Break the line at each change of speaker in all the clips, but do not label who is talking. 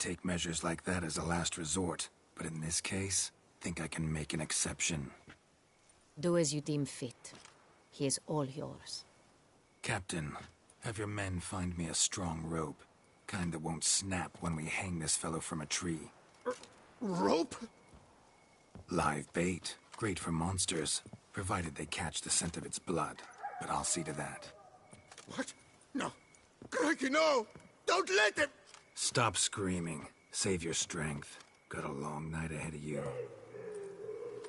take measures like that as a last resort, but in this case, think I can make an exception.
Do as you deem fit. He is all yours.
Captain, have your men find me a strong rope. Kind that won't snap when we hang this fellow from a tree.
Rope?
Live bait. Great for monsters, provided they catch the scent of its blood. But I'll see to that.
What? No. Crikey, no! Don't let him!
Stop screaming. Save your strength. Got a long night ahead of you.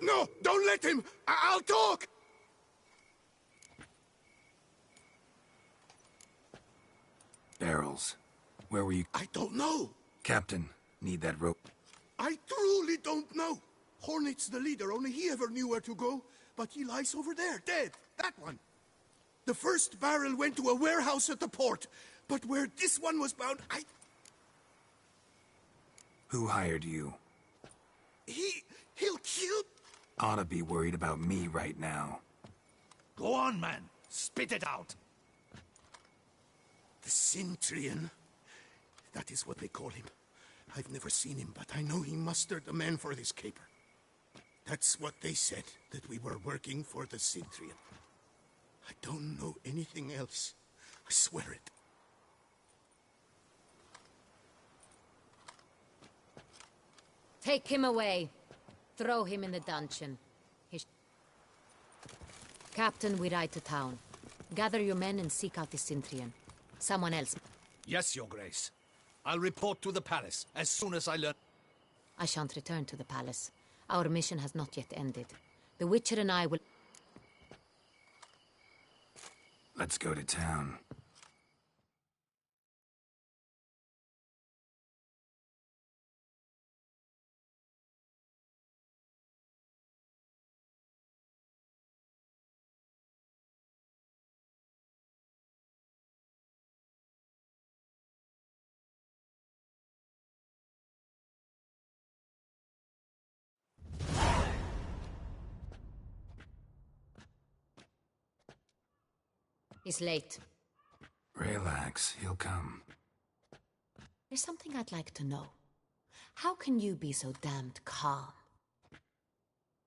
No! Don't let him! I'll talk!
Barrels. Where were you?
I don't know.
Captain, need that rope.
I truly don't know. Hornet's the leader, only he ever knew where to go. But he lies over there, dead. That one. The first barrel went to a warehouse at the port. But where this one was bound,
Who hired you?
He'll kill...
Oughta be worried about me right now.
Go on, man. Spit it out.
The Centurion. That is what they call him. I've never seen him, but I know he mustered the men for this caper. That's what they said, that we were working for the Centurion. I don't know anything else. I swear it.
Take him away. Throw him in the dungeon. Captain, we ride to town. Gather your men and seek out the Centurion. Someone else.
Yes, Your Grace. I'll report to the palace as soon as I learn...
I shan't return to the palace. Our mission has not yet ended. The Witcher and I will...
Let's go to town.
He's late.
Relax, he'll come.
There's something I'd like to know. How can you be so damned calm?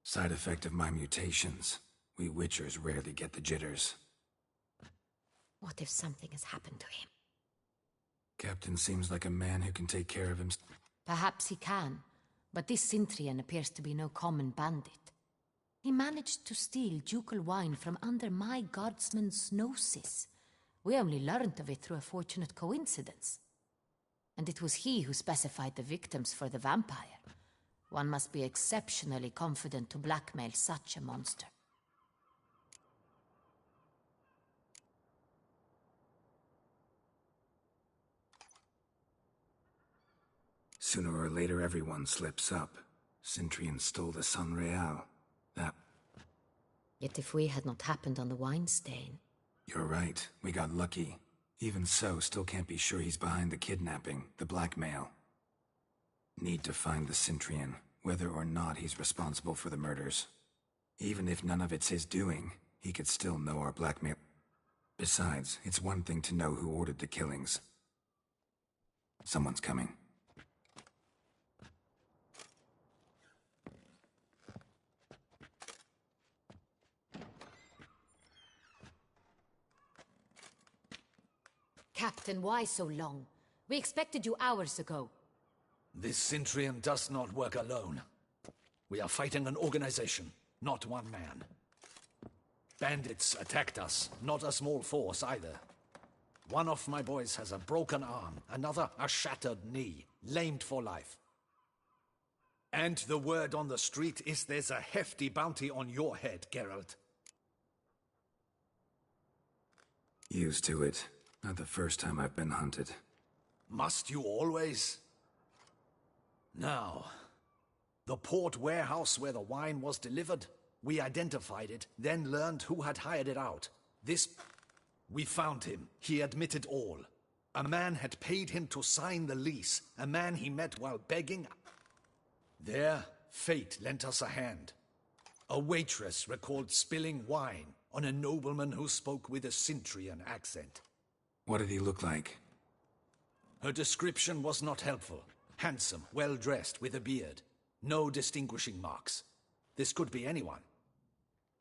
Side effect of my mutations. We Witchers rarely get the jitters.
What if something has happened to him?
Captain seems like a man who can take care of himself.
Perhaps he can, but this Centurion appears to be no common bandit. He managed to steal ducal wine from under my guardsman's noses. We only learned of it through a fortunate coincidence. And it was he who specified the victims for the vampire. One must be exceptionally confident to blackmail such a monster.
Sooner or later everyone slips up. Centurion stole the Sun Real. That...
Yet if we had not happened on the wine stain...
You're right, we got lucky. Even so, still can't be sure he's behind the kidnapping, the blackmail. Need to find the Centurion, whether or not he's responsible for the murders. Even if none of it's his doing, he could still know our blackmail. Besides, it's one thing to know who ordered the killings. Someone's coming.
Captain, why so long? We expected you hours ago.
This Centurion does not work alone. We are fighting an organization, not one man. Bandits attacked us, not a small force either. One of my boys has a broken arm, another a shattered knee, lamed for life. And the word on the street is there's a hefty bounty on your head, Geralt.
Used to it. Not the first time I've been hunted.
Must you always? Now, the port warehouse where the wine was delivered, we identified it, then learned who had hired it out. We found him. He admitted all. A man had paid him to sign the lease, a man he met while begging. There, fate lent us a hand. A waitress recalled spilling wine on a nobleman who spoke with a Centurion accent.
What did he look like?
Her description was not helpful. Handsome, well-dressed, with a beard. No distinguishing marks. This could be anyone.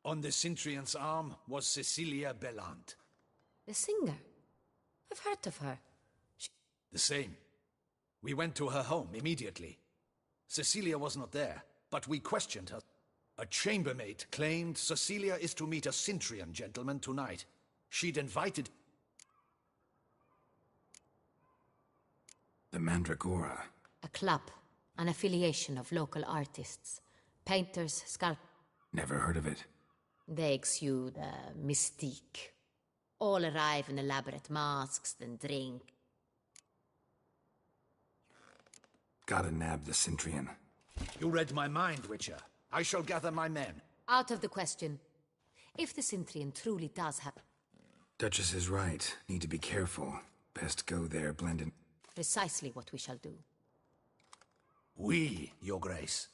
On the Cintrian's arm was Cecilia Bellant.
The singer? I've heard of her.
The same. We went to her home immediately. Cecilia was not there, but we questioned her. A chambermaid claimed Cecilia is to meet a Cintrian gentleman tonight. She'd invited...
The Mandragora.
A club, an affiliation of local artists. Painters, sculptors.
Never heard of it.
They exude mystique. All arrive in elaborate masks, then drink.
Gotta nab the Cintrian.
You read my mind, Witcher. I shall gather my men.
Out of the question. If the Cintrian truly does have...
Duchess is right. Need to be careful. Best go there, blend in.
Precisely what we shall do.
We, Your Grace.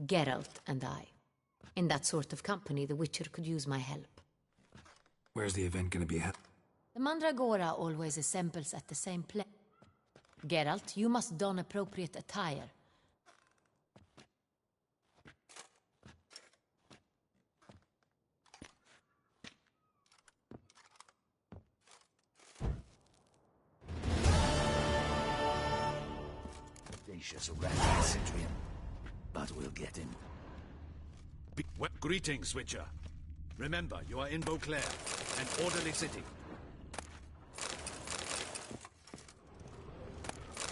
Geralt and I. In that sort of company, the Witcher could use my help.
Where's the event gonna be held?
The Mandragora always assembles at the same place. Geralt, you must don appropriate attire.
Audacious rat Cintrian. But we'll get him. Greetings, Witcher. Remember, you are in Beauclair, an orderly city.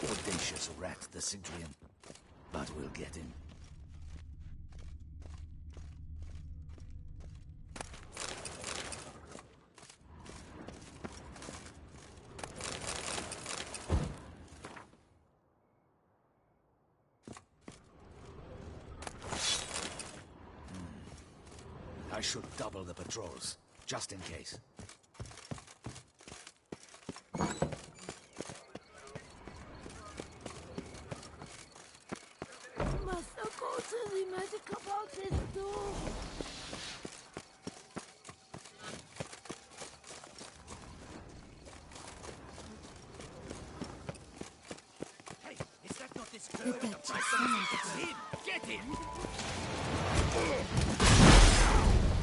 Audacious rat, the Cintrian. But we'll get him. I should double the patrols, just in case.
Must go to the medical boxes too.
Hey, is that not this girl with the price? Him! Get him!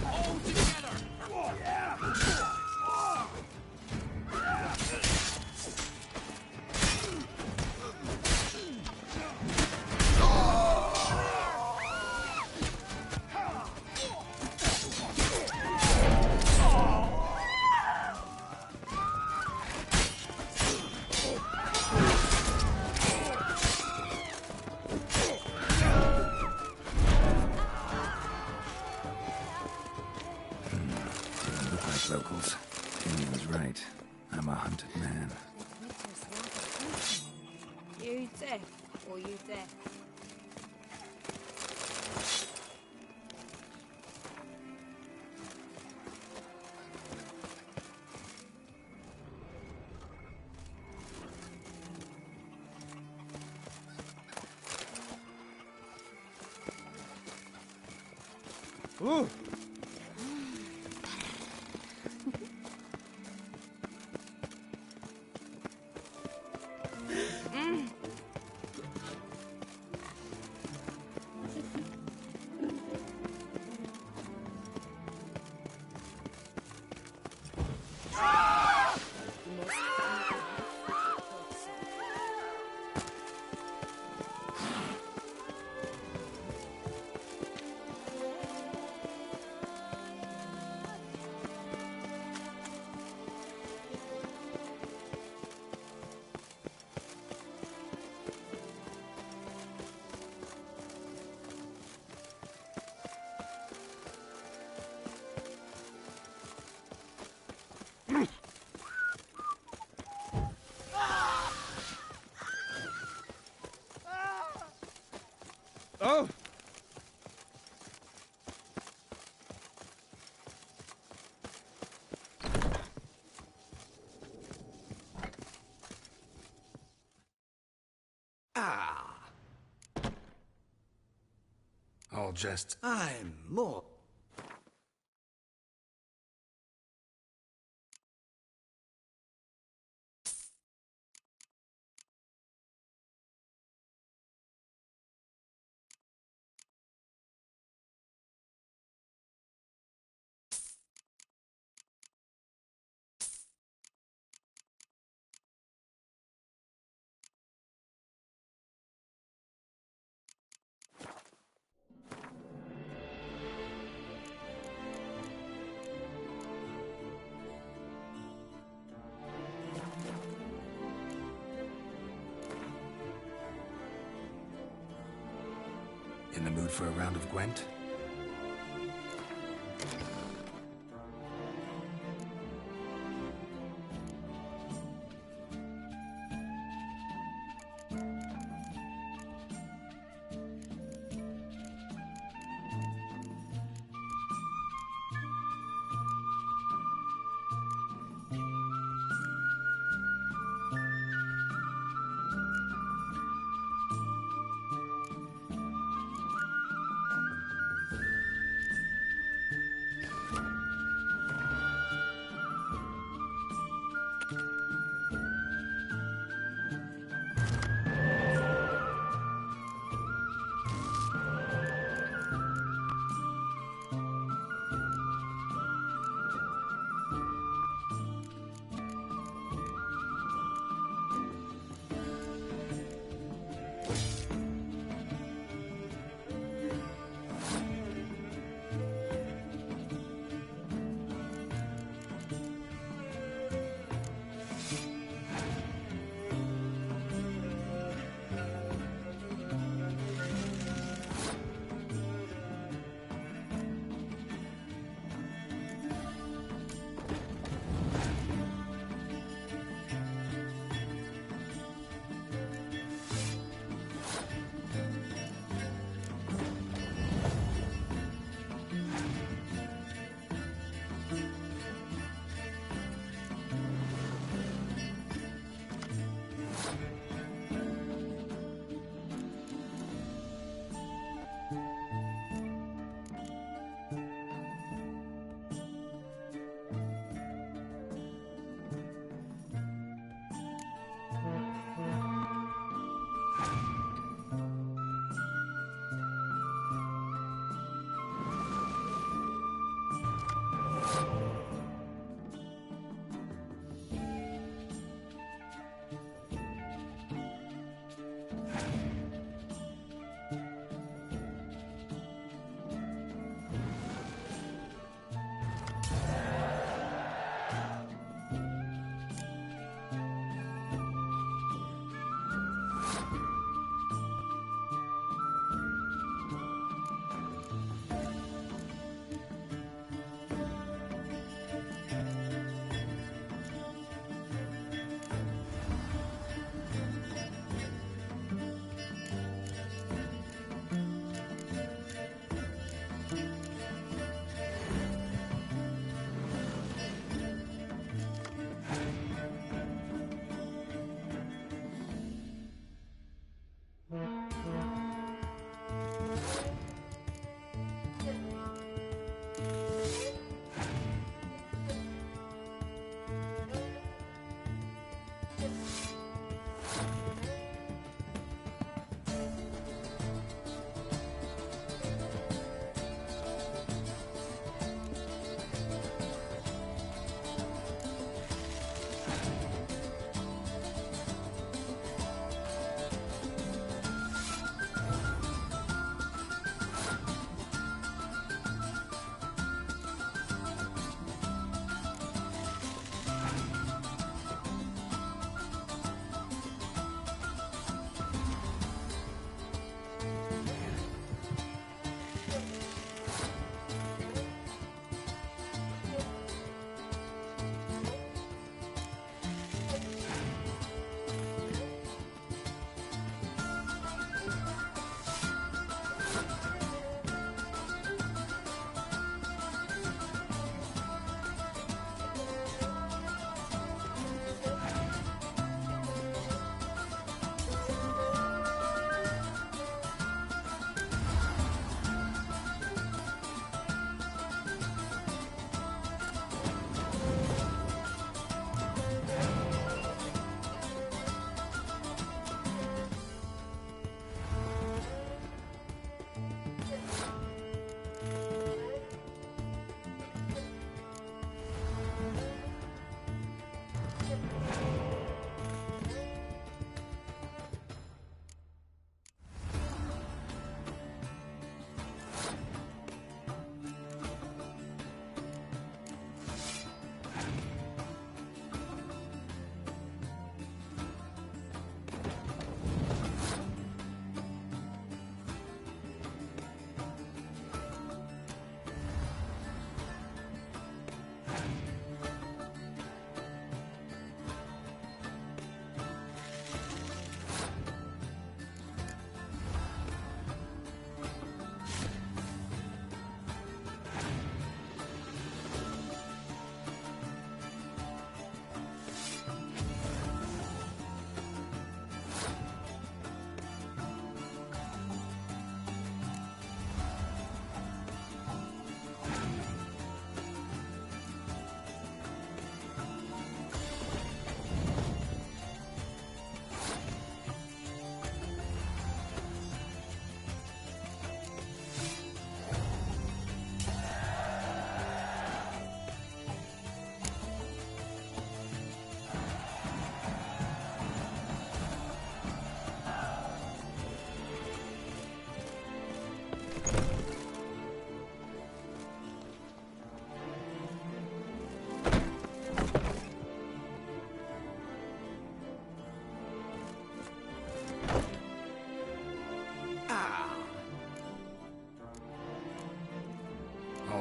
All together!
Locals. Damien's right. I'm a hunted man.
You say, or you say.
Ooh. Oh!
Ah!
All just...
I'm more...
In the mood for a round of Gwent?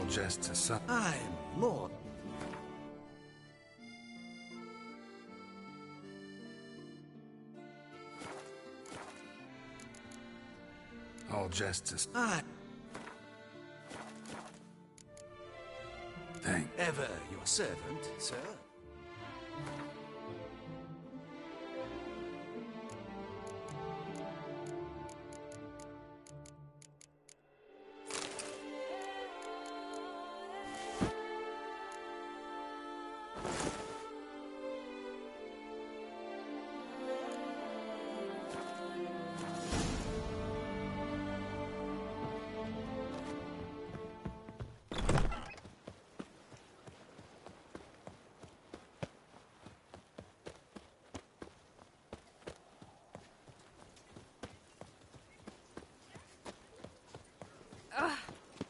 All jests aside.
I'm more.
All jests aside. Thank.
Ever your servant, sir.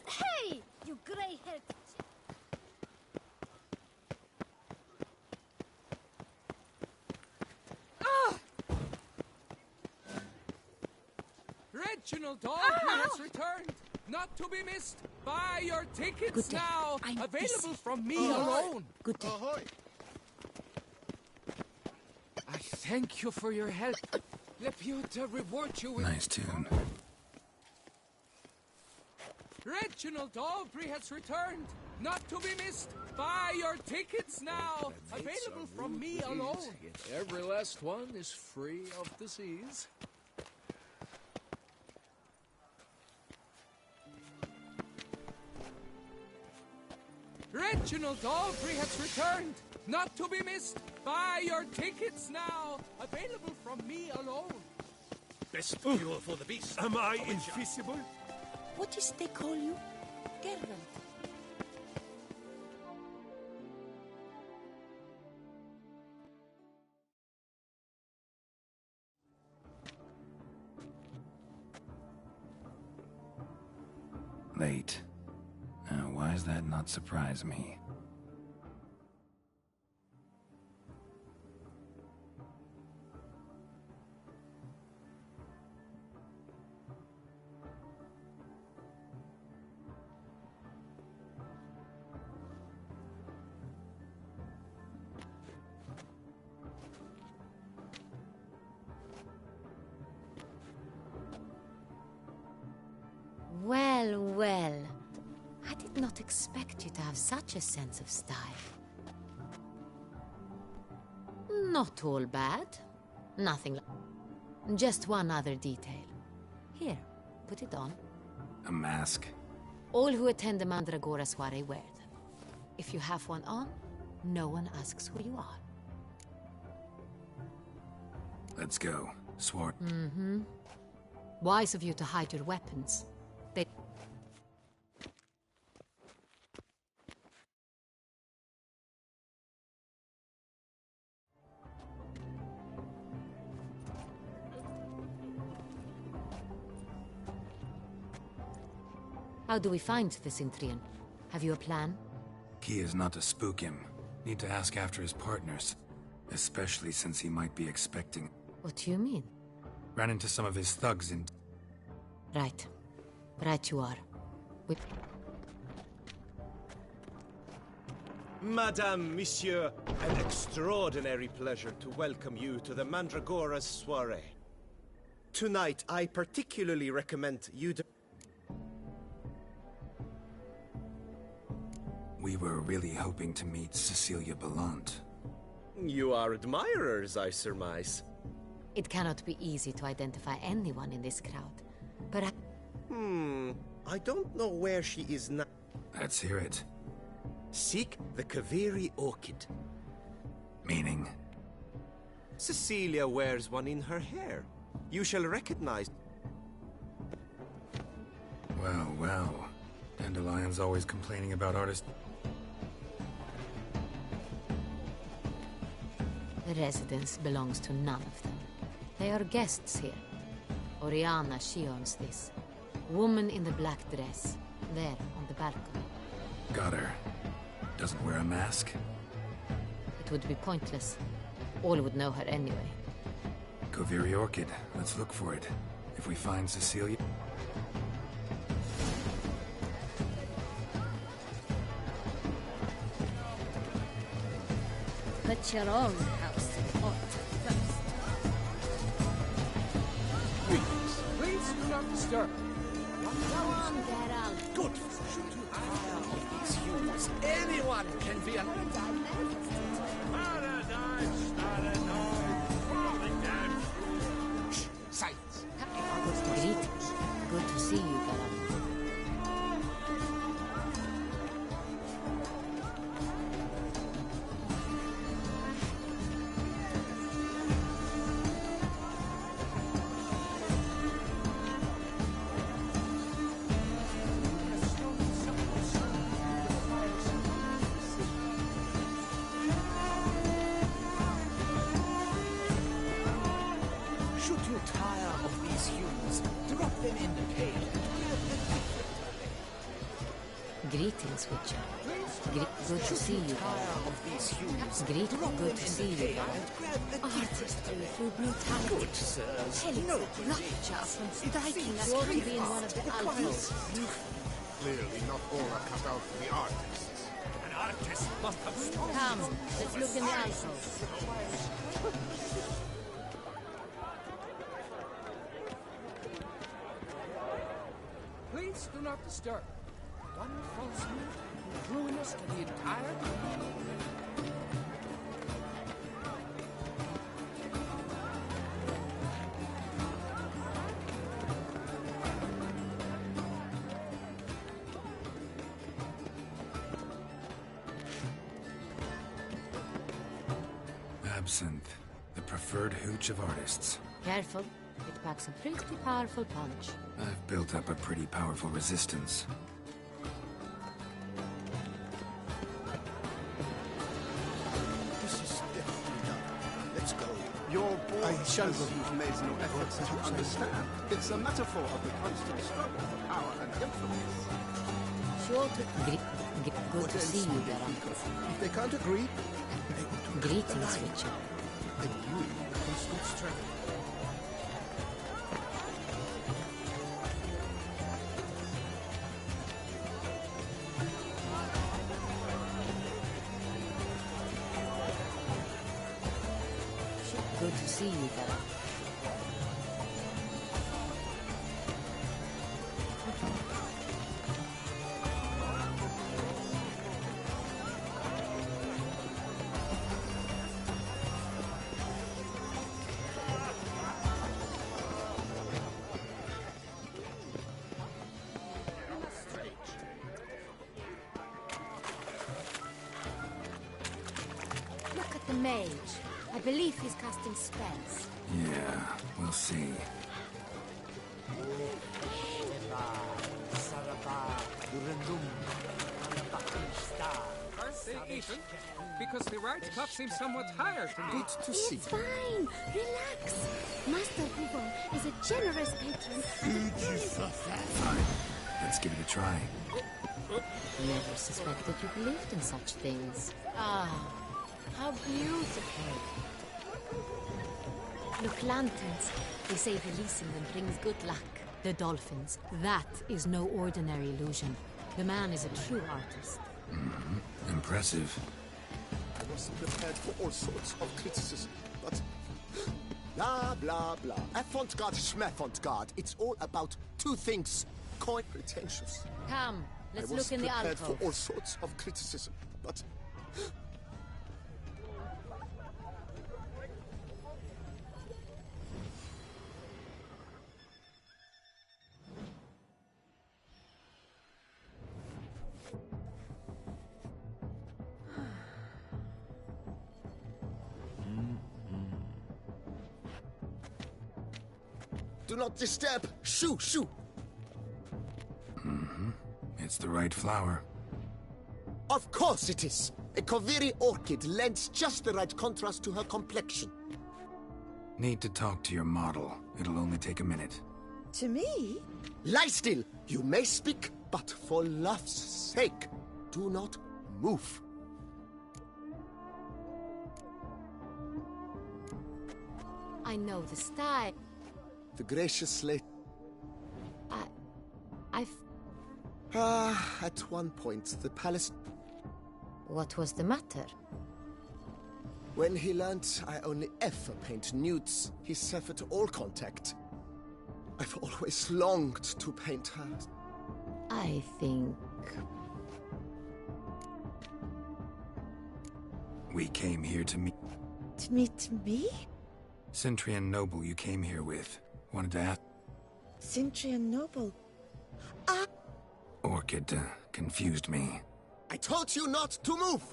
Hey, you grey-haired...
Reginald Dalby has returned, not to be missed. Buy your tickets
Good day.
now.
I'm
Available
busy.
from me alone.
Good day.
Ahoy!
I thank you for your help. Let Piotr reward you with...
Nice tune.
Reginald Dalby has returned, not to be missed. Buy your tickets now. Available from me alone.
Every last one is free of disease.
Reginald Dalby has returned, not to be missed. Buy your tickets now. Available from me alone.
Best fuel for the beast.
Am I invisible?
What is they call you? Geralt.
Late. Why does that not surprise me?
Well, well. I did not expect you to have such a sense of style. Not all bad. Nothing like... Just one other detail. Here, put it on.
A mask?
All who attend the Mandragora soiree wear them. If you have one on, no one asks who you are.
Let's go. Sword.
Wise of you to hide your weapons. They... How do we find the Cintrian? Have you a plan?
Key is not to spook him. Need to ask after his partners. Especially since he might be expecting...
What do you mean?
Ran into some of his thugs in...
Right. Right you are. We...
Madame, Monsieur, an extraordinary pleasure to welcome you to the Mandragora's soiree. Tonight, I particularly recommend you to...
We were really hoping to meet Cecilia Ballant.
You are admirers, I surmise.
It cannot be easy to identify anyone in this crowd. But
I don't know where she is now.
Let's hear it.
Seek the Kaveri orchid.
Meaning?
Cecilia wears one in her hair. You shall recognize...
Well, well. Dandelion's always complaining about artists.
the residence belongs to none of them. They are guests here. Oriana, she owns this. Woman in the black dress. There, on the balcony.
Got her. Doesn't wear a mask?
It would be pointless. All would know her anyway.
Kaveri Orchid. Let's look for it. If we find Cecilia...
get your own house ordered first.
Please do not disturb.
Go on, Geralt.
Good. These humans. Anyone can be an...
Silence.
Greetings. Good to see you, Geralt.
Should you tire of these humans, drop them in the pail.
Greetings, Witcher. Good to see you, Geralt.
Of these humans,
Greetings. Good to see you, Geralt.
Artistry through brutality.
good sirs.
Helix rupture from striking us.
You ought to be in one of the alcoves.
Clearly, not all are cut out for the artists.
An artist must have strong.
Come, let's look in the alcove.
Please do not disturb. One false move, ruinous to the entire
Absinthe, the preferred hooch of artists.
Careful. It packs a pretty powerful punch.
I've built up a pretty powerful resistance.
This is definitely done. Let's go.
Your boy
I shall
says
go.
you've made no efforts to understand. It's a metaphor of the constant struggle for power and influence.
Sure to... Good to see you, Geralt.
If they can't agree, they will do
Greetings, Witcher.
then you will the constant struggle.
Good to see you, Geralt.
Look at the mage. I believe he's casting spells.
Yeah, we'll see.
Aren't they eaten? Because the right cup seems somewhat tired to me.
Good to see
It's fine. Relax. Master Hugo is a generous patron.
Fine. Let's give it a try.
Never suspected you believed in such things. Ah, how beautiful. Look, lanterns. They say releasing them brings good luck. The dolphins. That is no ordinary illusion. The man is a true artist.
Impressive.
I wasn't prepared for all sorts of criticism, but... Blah, blah, blah. Avant-garde, schmavant-garde. It's all about two things. Quite pretentious.
Come, let's
I was
look in the
prepared for
alcove.
all sorts of criticism, but... Do not disturb! Shoo, shoo!
It's the right flower.
Of course it is! A Kaviri orchid lends just the right contrast to her complexion.
Need to talk to your model. It'll only take a minute.
To me?
Lie still! You may speak, but for love's sake, do not move.
I know the style.
The gracious lady...
I've...
at one point, the palace...
What was the matter?
When he learned I only ever paint nudes, he severed all contact. I've always longed to paint her.
I think...
We came here to meet...
To meet me?
Centrian noble you came here with. Wanted to ask...
Centrian noble?
Orchid confused me.
I told you not to move!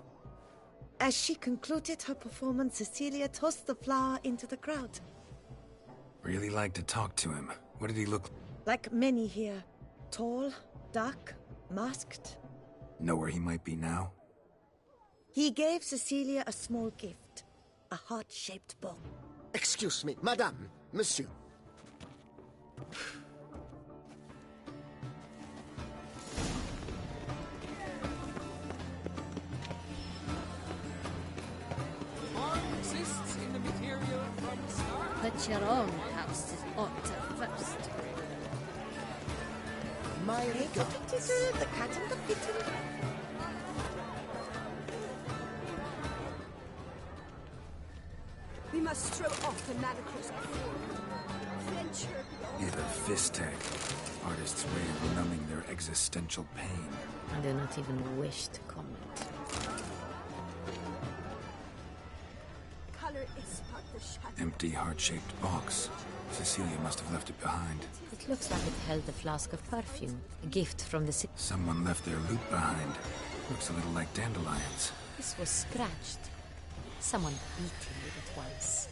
As she concluded her performance, Cecilia tossed the flower into the crowd.
Really like to talk to him. What did he look...
Like many here. Tall, dark, masked.
Know where he might be now?
He gave Cecilia a small gift. A heart-shaped bow.
Excuse me, madame, monsieur.
Exists in the material from the start.
Put your own house in order first.
My
regards. The cat and the kitten.
We must throw off the manacles before venture.
Either fist tech, artists' way of numbing their existential pain.
I do not even wish to comment.
Color is but the shadow.
Empty heart-shaped box. Cecilia must have left it behind.
It looks like it held a flask of perfume. A gift from the city.
Someone left their loot behind. Looks a little like dandelions.
This was scratched. Someone beat him with it once.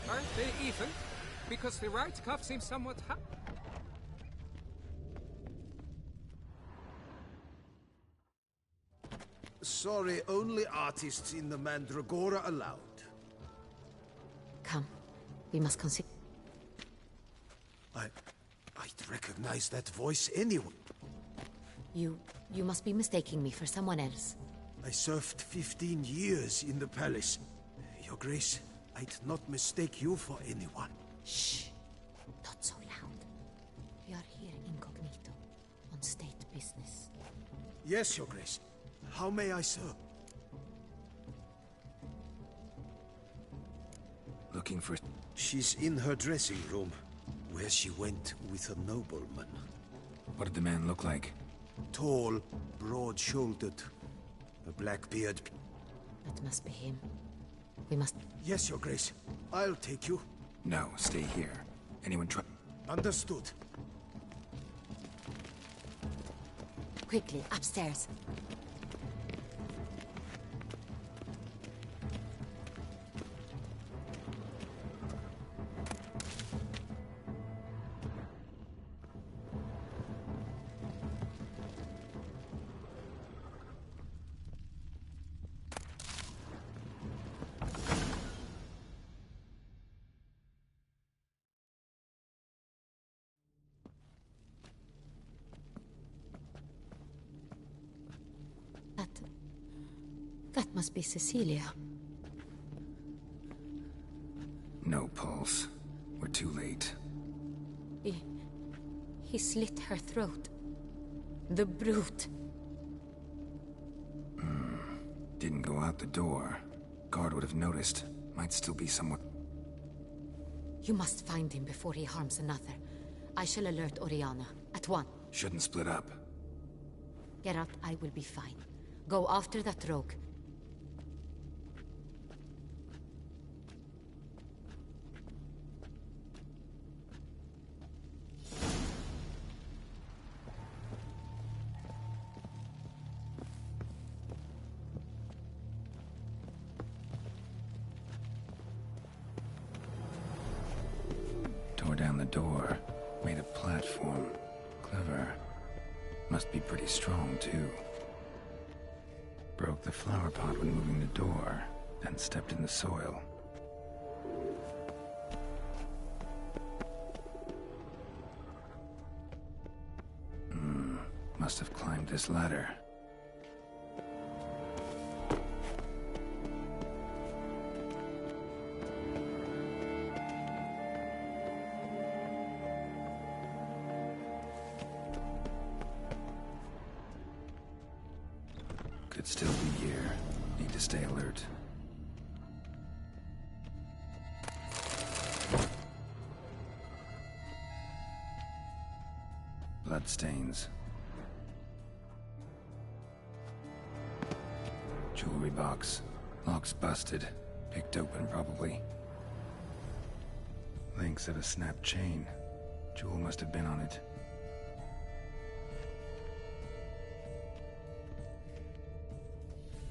Aren't they even? Because the right cuff seems somewhat
Sorry, only artists in the Mandragora allowed.
Come, we must consider...
I'd recognize that voice anyway.
You must be mistaking me for someone else.
I served 15 years in the palace. Your Grace, I'd not mistake you for anyone.
Shh! Not so loud. We are here incognito, on state business.
Yes, Your Grace. How may I serve?
Looking for...
She's in her dressing room, where she went with a nobleman.
What did the man look like?
Tall, broad-shouldered, a black beard.
That must be him. We must...
Yes, Your Grace. I'll take you.
No, stay here. Anyone try...
Understood.
Quickly, upstairs. That must be Cecilia.
No pulse. We're too late.
He slit her throat. The brute.
Didn't go out the door. Guard would have noticed. Might still be somewhat...
You must find him before he harms another. I shall alert Oriana. At once.
Shouldn't split up.
Geralt, I will be fine. Go after that rogue.
Tore down the door. Made a platform. Clever. Must be pretty strong, too. Broke the flower pot when moving the door, then stepped in the soil. Must have climbed this ladder. Could still be here. Need to stay alert. Bloodstains. Jewelry box. Lock's busted. Picked open, probably. Links of a snapped chain. Jewel must have been on it.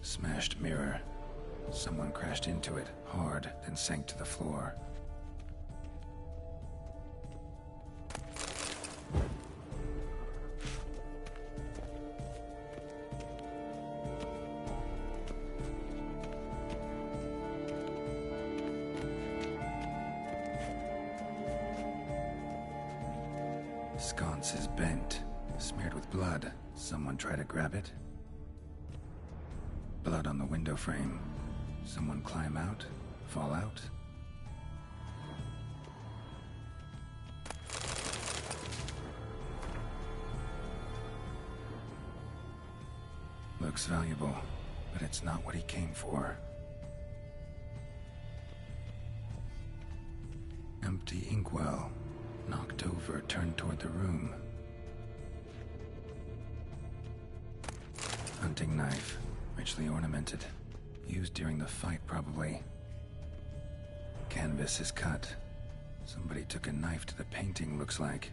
Smashed mirror. Someone crashed into it, hard, then sank to the floor. Sconce is bent, smeared with blood. Someone try to grab it? Blood on the window frame. Someone climb out? Fall out? Looks valuable, but it's not what he came for. Empty inkwell. Knocked over, turned toward the room. Hunting knife. Richly ornamented. Used during the fight, probably. Canvas is cut. Somebody took a knife to the painting, looks like.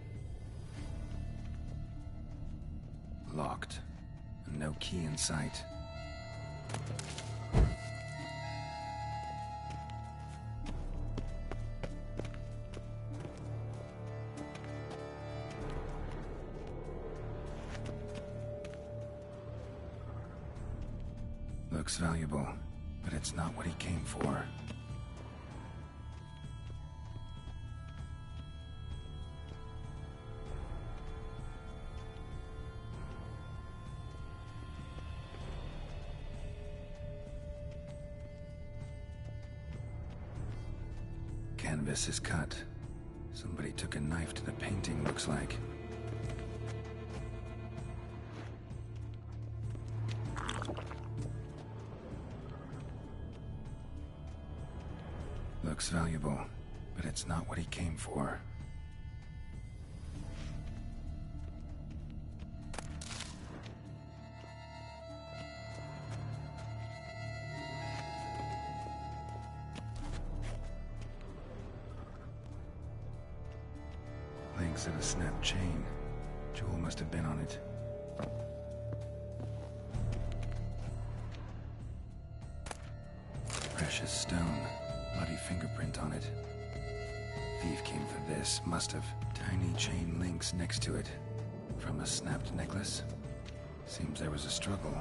Locked. No key in sight. Looks valuable, but it's not what he came for. Canvas is cut. Somebody took a knife to the painting, looks like. Looks valuable, but it's not what he came for. Links of a snapped chain. Jewel must have been on it. Precious stone. Bloody fingerprint on it. Thief came for this, must have. Tiny chain links next to it. From a snapped necklace? Seems there was a struggle.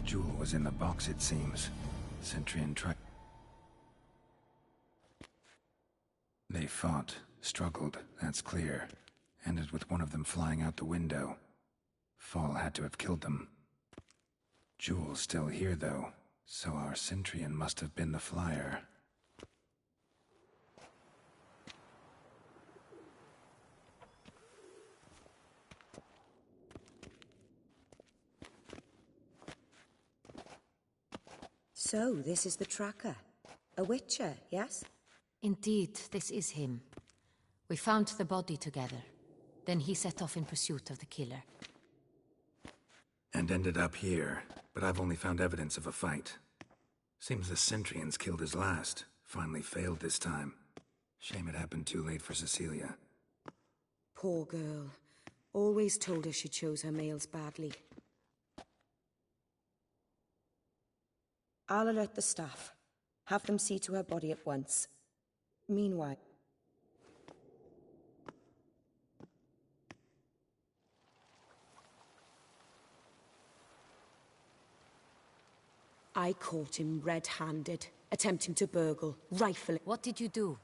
Jewel was in the box, it seems. Centurion tried. They fought, struggled, that's clear. Ended with one of them flying out the window. Fall had to have killed them. Jewel's still here, though, so our Centurion must have been the flyer.
So, this is the tracker. A witcher, yes?
Indeed, this is him. We found the body together. Then he set off in pursuit of the killer.
And ended up here, but I've only found evidence of a fight. Seems the Centurions killed his last. Finally failed this time. Shame it happened too late for Cecilia.
Poor girl. Always told her she chose her males badly. I'll alert the staff. Have them see to her body at once. Meanwhile... I caught him red-handed, attempting to burgle, rifle.
What did you do?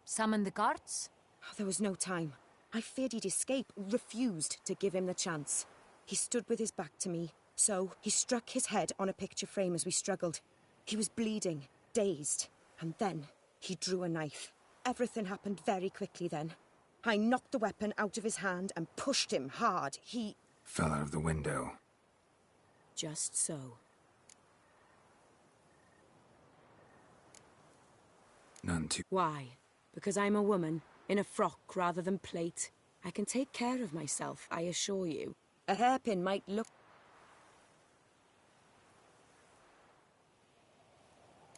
Summon the guards?
Oh, there was no time. I feared he'd escape, refused to give him the chance. He stood with his back to me, so he struck his head on a picture frame as we struggled. He was bleeding, dazed, and then he drew a knife. Everything happened very quickly then. I knocked the weapon out of his hand and pushed him hard. He
fell out of the window.
Just so.
None too...
Why? Because I'm a woman, in a frock rather than plate. I can take care of myself, I assure you. A hairpin might look...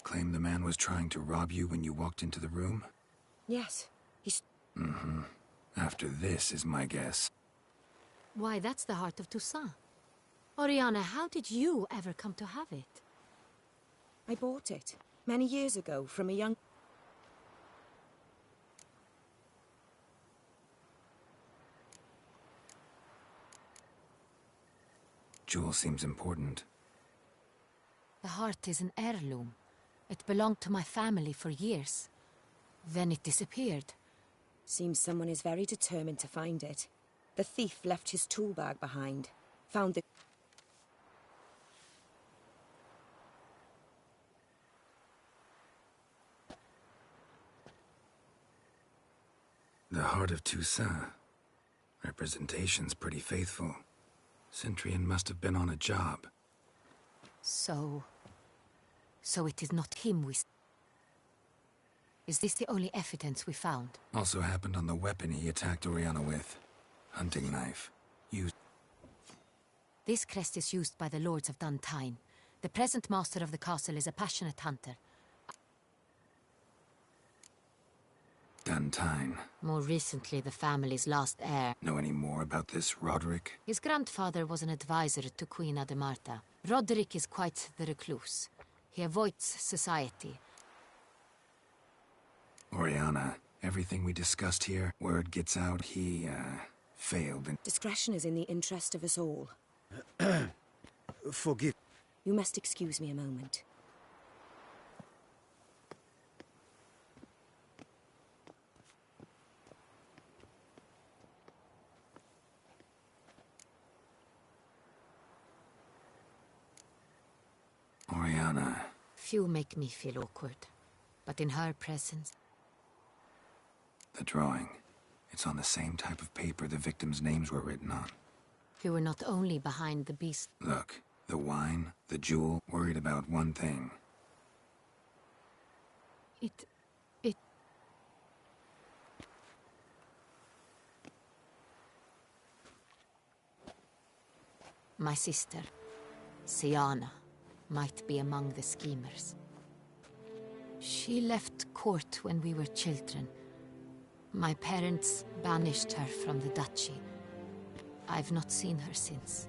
Claim the man was trying to rob you when you walked into the room?
Yes, he's...
Mm-hmm. After this is my guess.
Why, that's the heart of Toussaint. Oriana, how did you ever come to have it?
I bought it, many years ago, from a young...
Jewel seems important.
The heart is an heirloom. It belonged to my family for years. Then it disappeared.
Seems someone is very determined to find it. The thief left his tool bag behind. Found the...
The heart of Toussaint. Representation's pretty faithful. Centurion must have been on a job.
So it is not him we... Is this the only evidence we found?
Also happened on the weapon he attacked Oriana with. Hunting knife. Used...
This crest is used by the lords of Duntine. The present master of the castle is a passionate hunter.
Duntine.
More recently, the family's last heir.
Know any more about this Roderick?
His grandfather was an advisor to Queen Ademarta. Roderick is quite the recluse. He avoids society.
Oriana, everything we discussed here, word gets out, he, failed in...
Discretion is in the interest of us all.
Forgive...
You must excuse me a moment.
Oriana.
Few make me feel awkward, but in her presence...
The drawing. It's on the same type of paper the victims' names were written on.
You were not only behind the beast...
Look, the wine, the jewel, worried about one thing.
It... My sister, Siana, might be among the schemers. She left court when we were children. My parents banished her from the duchy. I've not seen her since.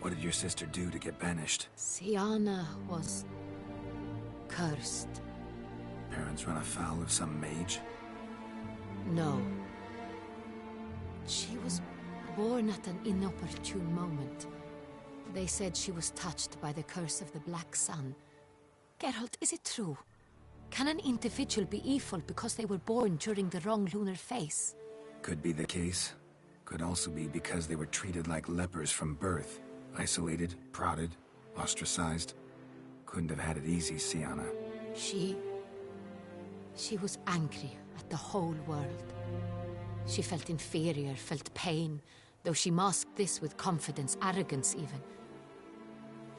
What did your sister do to get banished?
Siana was cursed.
Parents run afoul of some mage?
No. She was born at an inopportune moment. They said she was touched by the curse of the Black Sun. Geralt, is it true? Can an individual be evil because they were born during the wrong lunar phase?
Could be the case. Could also be because they were treated like lepers from birth. Isolated, prodded, ostracized. Couldn't have had it easy, Siana.
She was angry at the whole world. She felt inferior, felt pain, though she masked this with confidence, arrogance even.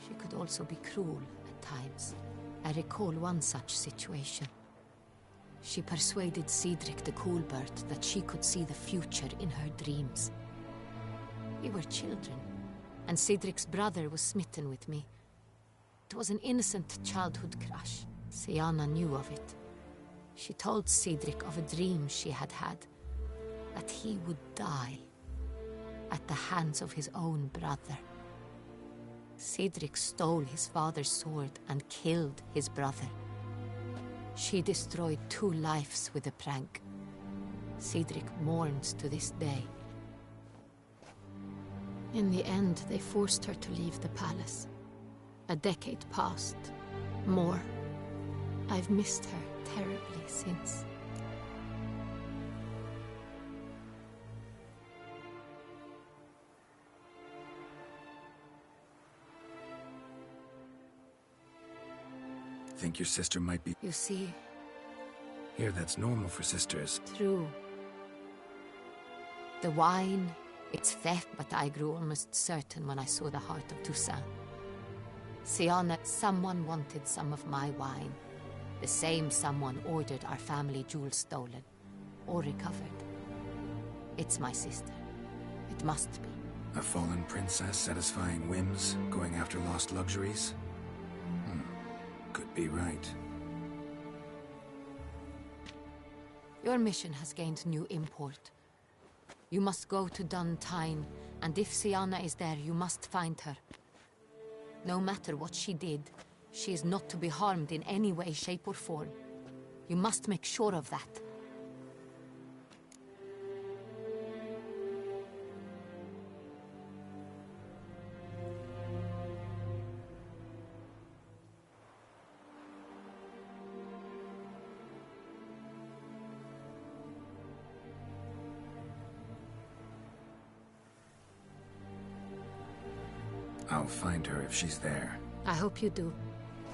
She could also be cruel at times. I recall one such situation. She persuaded Cedric the Coolbird that she could see the future in her dreams. We were children, and Cedric's brother was smitten with me. It was an innocent childhood crush. Siana knew of it. She told Cedric of a dream she had had, that he would die at the hands of his own brother. Cedric stole his father's sword and killed his brother. She destroyed 2 lives with a prank. Cedric mourns to this day. In the end, they forced her to leave the palace. A decade passed. More. I've missed her terribly since.
Think your sister might be...
You see...
Here, that's normal for sisters.
True. The wine, it's theft, but I grew almost certain when I saw the heart of Toussaint. Siana, someone wanted some of my wine. The same someone ordered our family jewels stolen. Or recovered. It's my sister. It must be.
A fallen princess satisfying whims, going after lost luxuries? Could be right.
Your mission has gained new import. You must go to Duntine, and if Siana is there, you must find her. No matter what she did, she is not to be harmed in any way, shape, or form. You must make sure of that.
I'll find her if she's there.
I hope you do.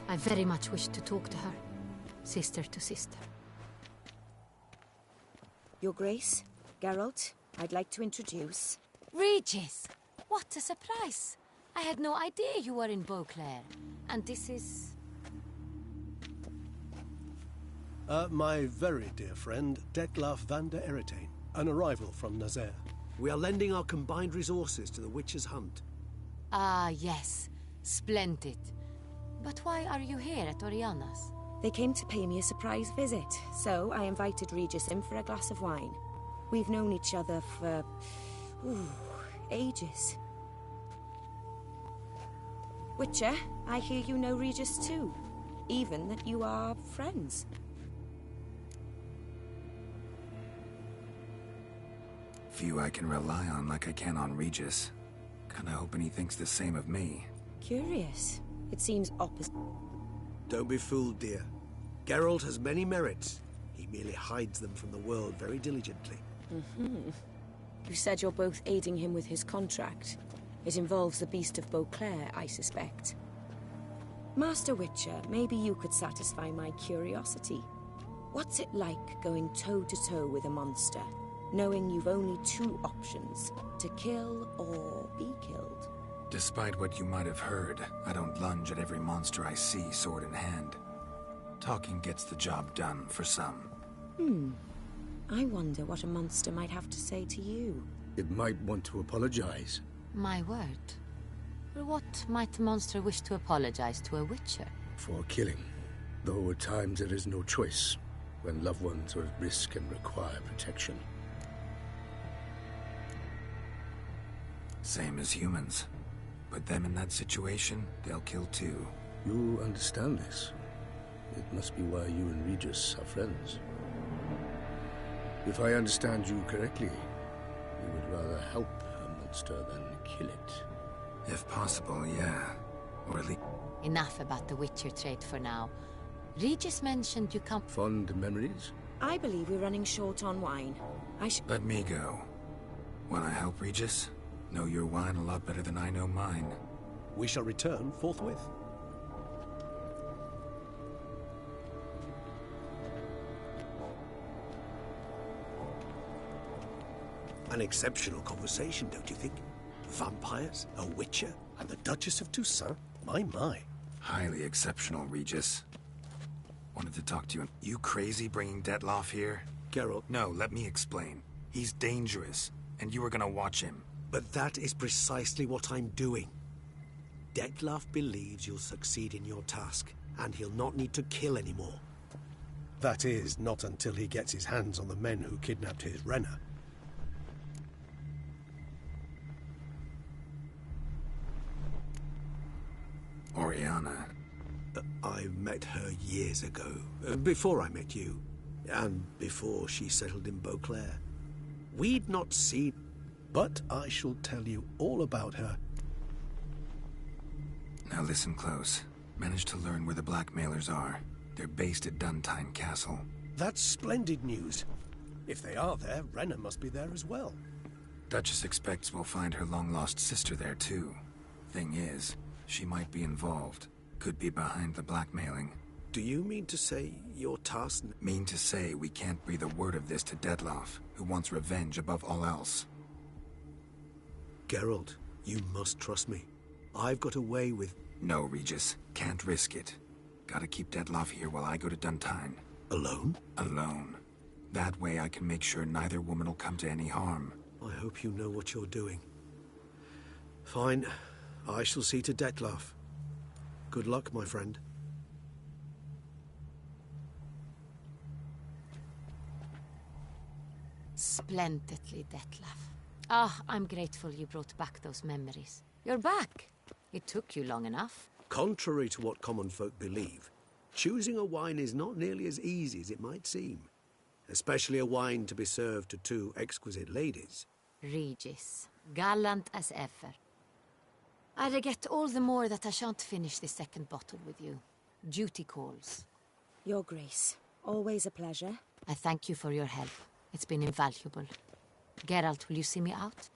I very much wish to talk to her. Sister to sister.
Your Grace, Geralt, I'd like to introduce...
Regis! What a surprise! I had no idea you were in Beauclair. And this is...
My very dear friend, Detlaf van der Eretain, an arrival from Nazaire.
We are lending our combined resources to the Witcher's hunt.
Ah, yes. Splendid. But why are you here at Oriana's?
They came to pay me a surprise visit, so I invited Regis in for a glass of wine. We've known each other for... ages. Witcher, I hear you know Regis too. Even that you are friends.
Few I can rely on like I can on Regis. Kinda hoping he thinks the same of me.
Curious. It seems opposite.
Don't be fooled, dear. Geralt has many merits. He merely hides them from the world very diligently.
You said you're both aiding him with his contract. It involves the Beast of Beauclair, I suspect. Master Witcher, maybe you could satisfy my curiosity. What's it like going toe-to-toe with a monster, knowing you've only 2 options, to kill or be killed?
Despite what you might have heard, I don't lunge at every monster I see sword in hand. Talking gets the job done for some.
I wonder what a monster might have to say to you.
It might want to apologize.
My word. For what might a monster wish to apologize to a witcher?
For killing. Though at times there is no choice, when loved ones are at risk and require protection.
Same as humans. Put them in that situation, they'll kill too.
You understand this. It must be why you and Regis are friends. If I understand you correctly, you would rather help a monster than kill it.
If possible, yeah. Or at least...
Enough about the Witcher trade for now. Regis mentioned you come...
Fond memories?
I believe we're running short on wine.
Let me go. Wanna help, Regis? Know your wine a lot better than I know mine.
We shall return forthwith.
An exceptional conversation, don't you think? Vampires, a witcher,
and the Duchess of Toussaint? My.
Highly exceptional, Regis. Wanted to talk to you. You crazy bringing Detloff here?
Geralt.
No, let me explain. He's dangerous, and you were gonna watch him.
But that is precisely what I'm doing. Detloff believes you'll succeed in your task, and he'll not need to kill anymore.
That is, not until he gets his hands on the men who kidnapped his Renna.
Oriana.
I met her years ago, before I met you, and before she settled in Beauclair. We'd not seen...
But I shall tell you all about her.
Now listen close. Managed to learn where the blackmailers are. They're based at Duntine Castle.
That's splendid news. If they are there, Renna must be there as well.
Duchess expects we'll find her long-lost sister there, too. Thing is, she might be involved. Could be behind the blackmailing.
Do you mean to say your task...
Mean to say we can't breathe a word of this to Detloff, who wants revenge above all else.
Geralt, you must trust me. I've got away with...
No, Regis. Can't risk it. Gotta keep Detloff here while I go to Duntine.
Alone?
Alone. That way I can make sure neither woman will come to any harm.
I hope you know what you're doing. Fine. I shall see to Detloff. Good luck, my friend.
Splendidly, Detlaff. Ah, I'm grateful you brought back those memories. You're back. It took you long enough.
Contrary to what common folk believe, choosing a wine is not nearly as easy as it might seem. Especially a wine to be served to two exquisite ladies.
Regis, gallant as ever. I regret all the more that I shan't finish the second bottle with you. Duty calls.
Your Grace, always a pleasure.
I thank you for your help. It's been invaluable. Geralt, will you see me out?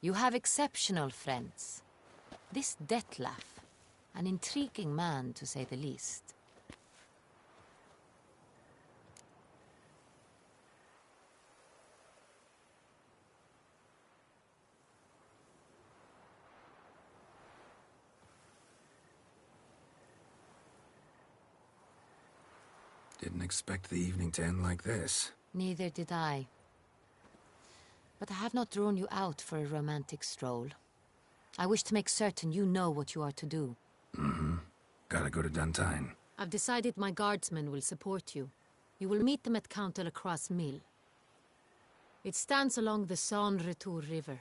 You have exceptional friends. This Detlaff, an intriguing man to say the least.
Didn't expect the evening to end like this.
Neither did I. But I have not drawn you out for a romantic stroll. I wish to make certain you know what you are to do.
Mm-hmm. Gotta go to Duntine.
I've decided my guardsmen will support you. You will meet them at Count Delacroix' mill. It stands along the Saône-Retour River,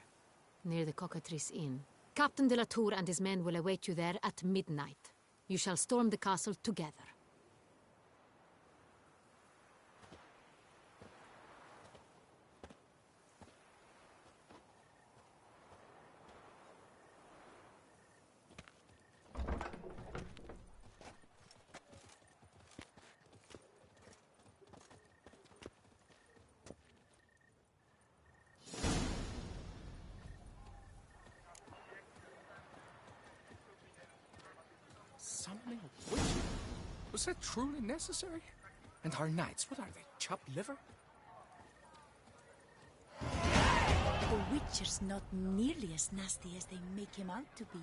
near the Cockatrice Inn. Captain de la Tour and his men will await you there at midnight. You shall storm the castle together.
Summoning a witch? Was that truly necessary? And our knights, what are they, chopped liver?
The Witcher's not nearly as nasty as they make him out to be.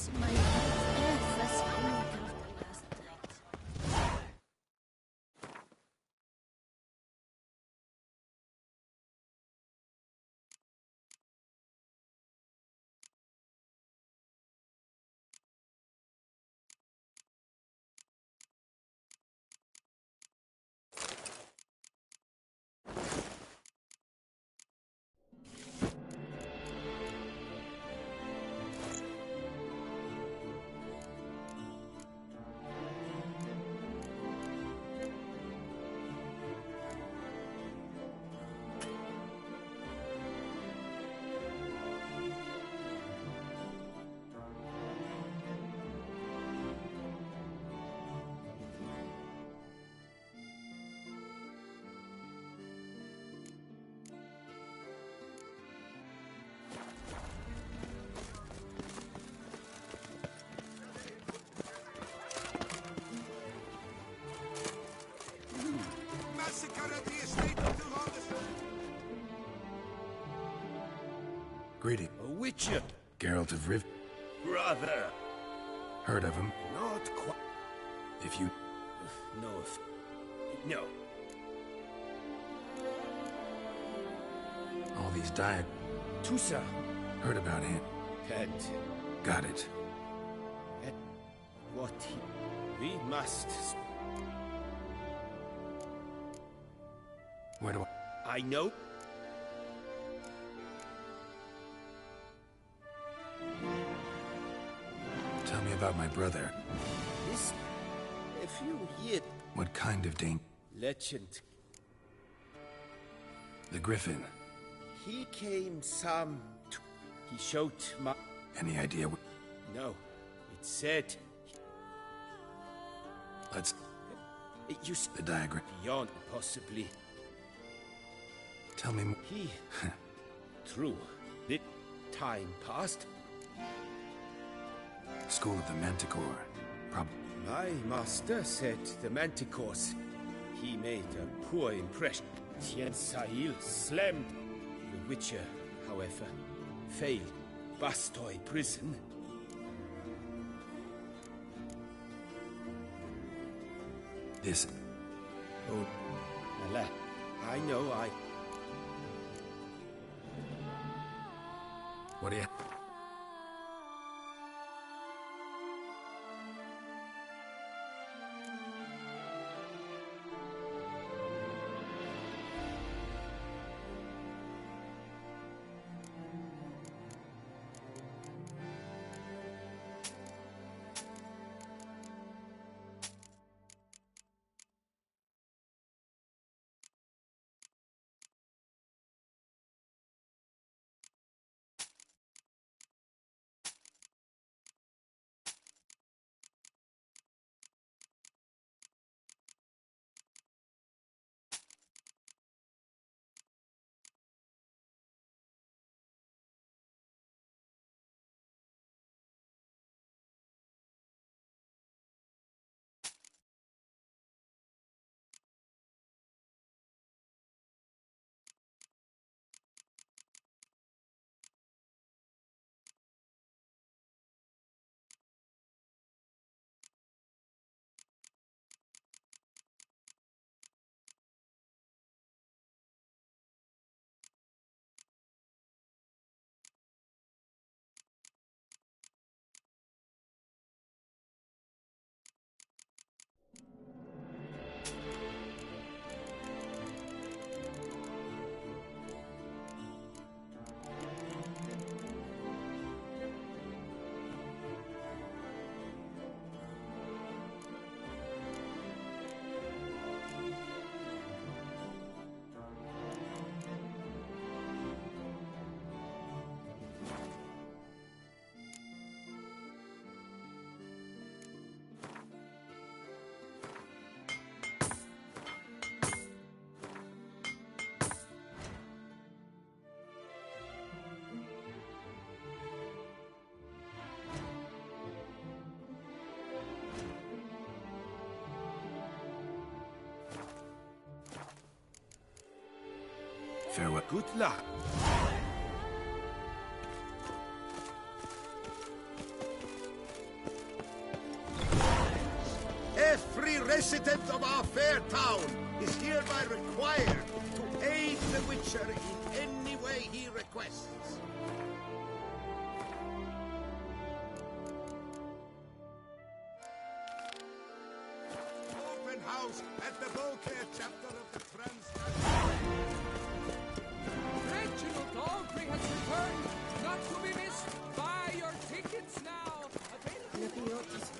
is my first finger of the last night.
Greeting.
A witcher.
Geralt of Riv.
Brother.
Heard of him?
Not quite.
If you...
No.
All these diag...
Tusa.
Heard about him.
And...
Got it.
And what we must...
Where do
I know.
Tell me about my brother.
This... A few years...
What kind of danger?
Legend.
The Griffin.
He came some... He showed my...
Any idea what...
No. It said...
Let's...
It used...
The diagram.
Beyond, possibly.
Tell me more.
He... True. The time passed.
School of the Manticore.
My master said the Manticores. He made a poor impression. Tien Sahil slammed. The Witcher, however, failed. Bastoy prison.
This...
Oh, Nala. I know,
What do you... Farewell.
Good luck.
resident of our fair town, is hereby required to aid the Witcher in any way he requests. Open house at the Bowcare chapter of the
Reginald Daltrey has returned, not to be missed. Buy your tickets now.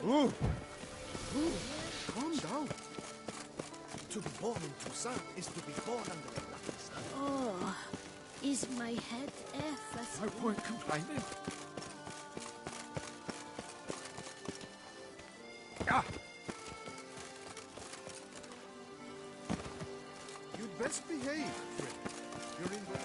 Ooh. Ooh. Calm down.
To be born in Toussaint is to be born under a lucky star.
Oh, is my head effortless?
I won't complain. Ah! You'd best behave, Fred. You're in the...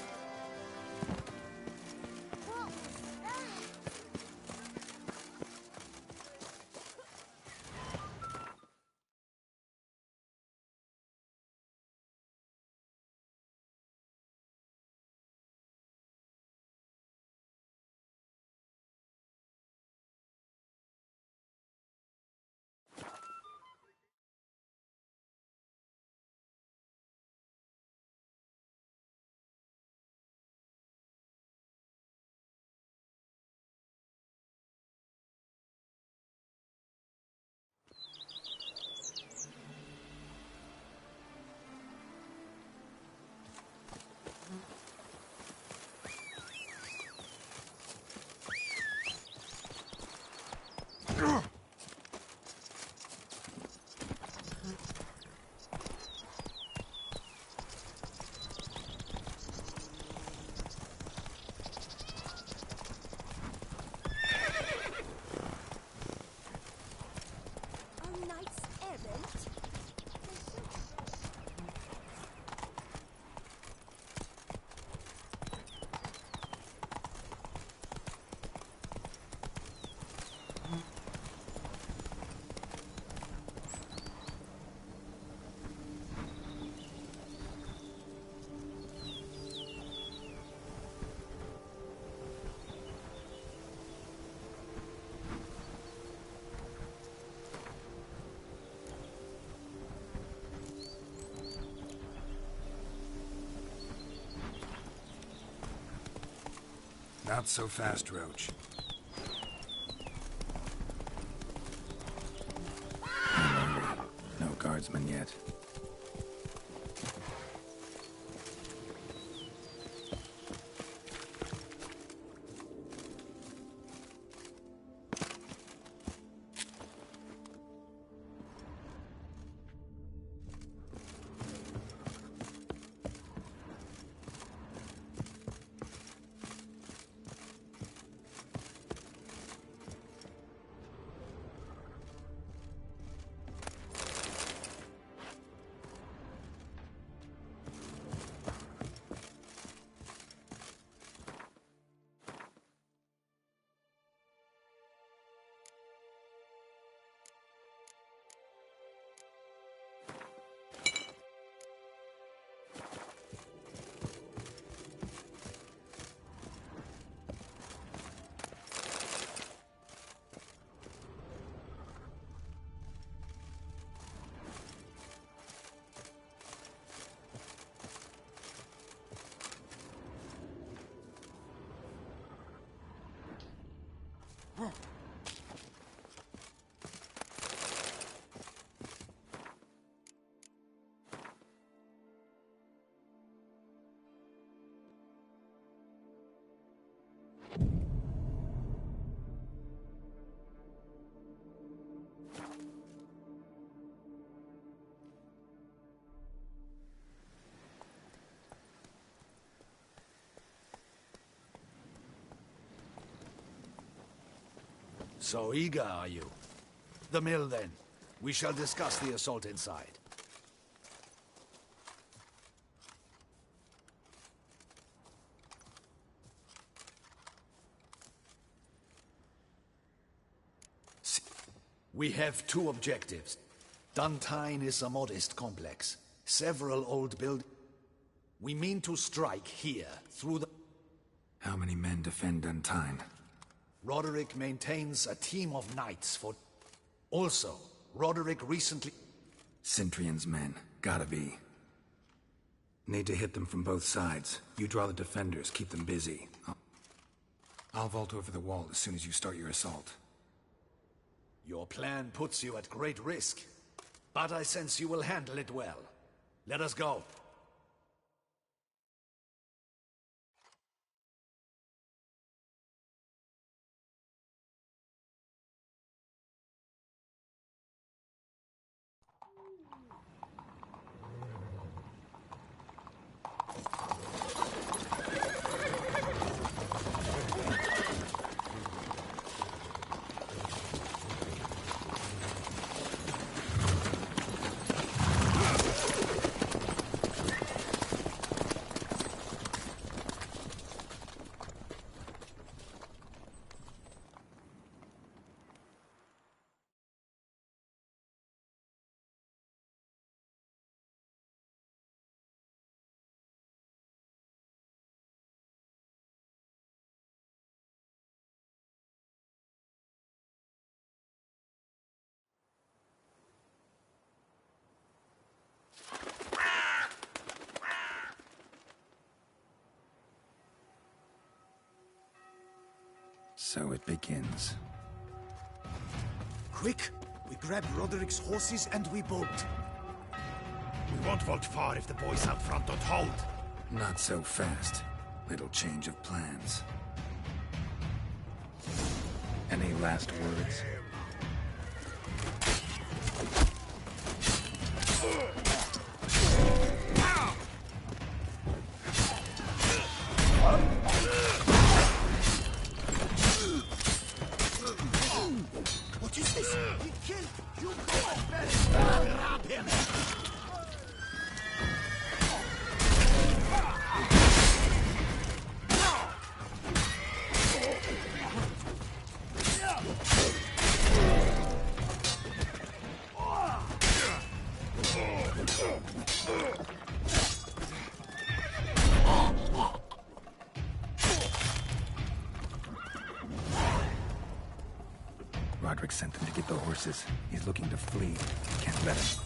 Not so fast, Roach. No guardsman yet.
So eager, are you? The mill, then. We shall discuss the assault inside. We have two objectives. Duntine is a modest complex. Several old buildings. We mean to strike here, through the...
How many men defend Duntine?
Roderick maintains a team of knights for... Also, Roderick recently...
Cintrian's men. Gotta be. Need to hit them from both sides. You draw the defenders, keep them busy. I'll vault over the wall as soon as you start your assault.
Your plan puts you at great risk, but I sense you will handle it well. Let us go.
So it begins.
Quick! We grab Roderick's horses and we bolt.
We won't vault far if the boys out front don't hold.
Not so fast. Little change of plans. Any last words?
What is this? He killed! You go and grab him!
Roderick sent them to get the horses. He's looking to flee. Can't let him.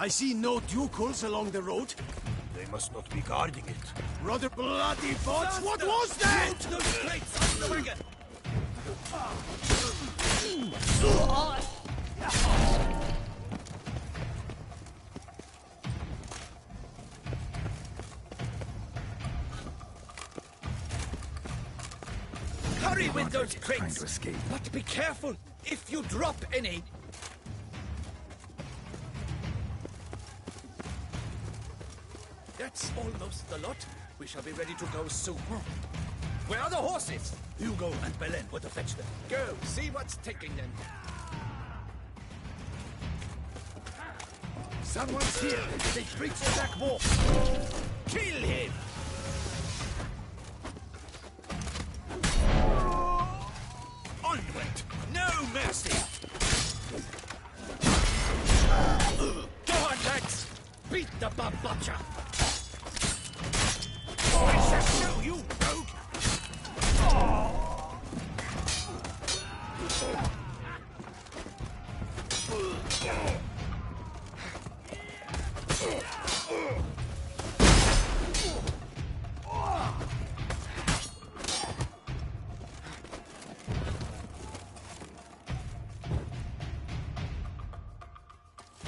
I see no ducals along the road.
They must not be guarding it.
Rather bloody bots! What was that?
Those crates on the wagon!
Hurry with those crates!
Trying to escape.
But be careful if you drop any. That's almost the lot. We shall be ready to go soon. Where are the horses?
Hugo and Belen were to fetch them.
Go, see what's taking them.
Someone's here. They breached the back wall.
Kill him!
Onward! No mercy!
Go on, lads! Beat the bum butcher!
I shall show you, rogue!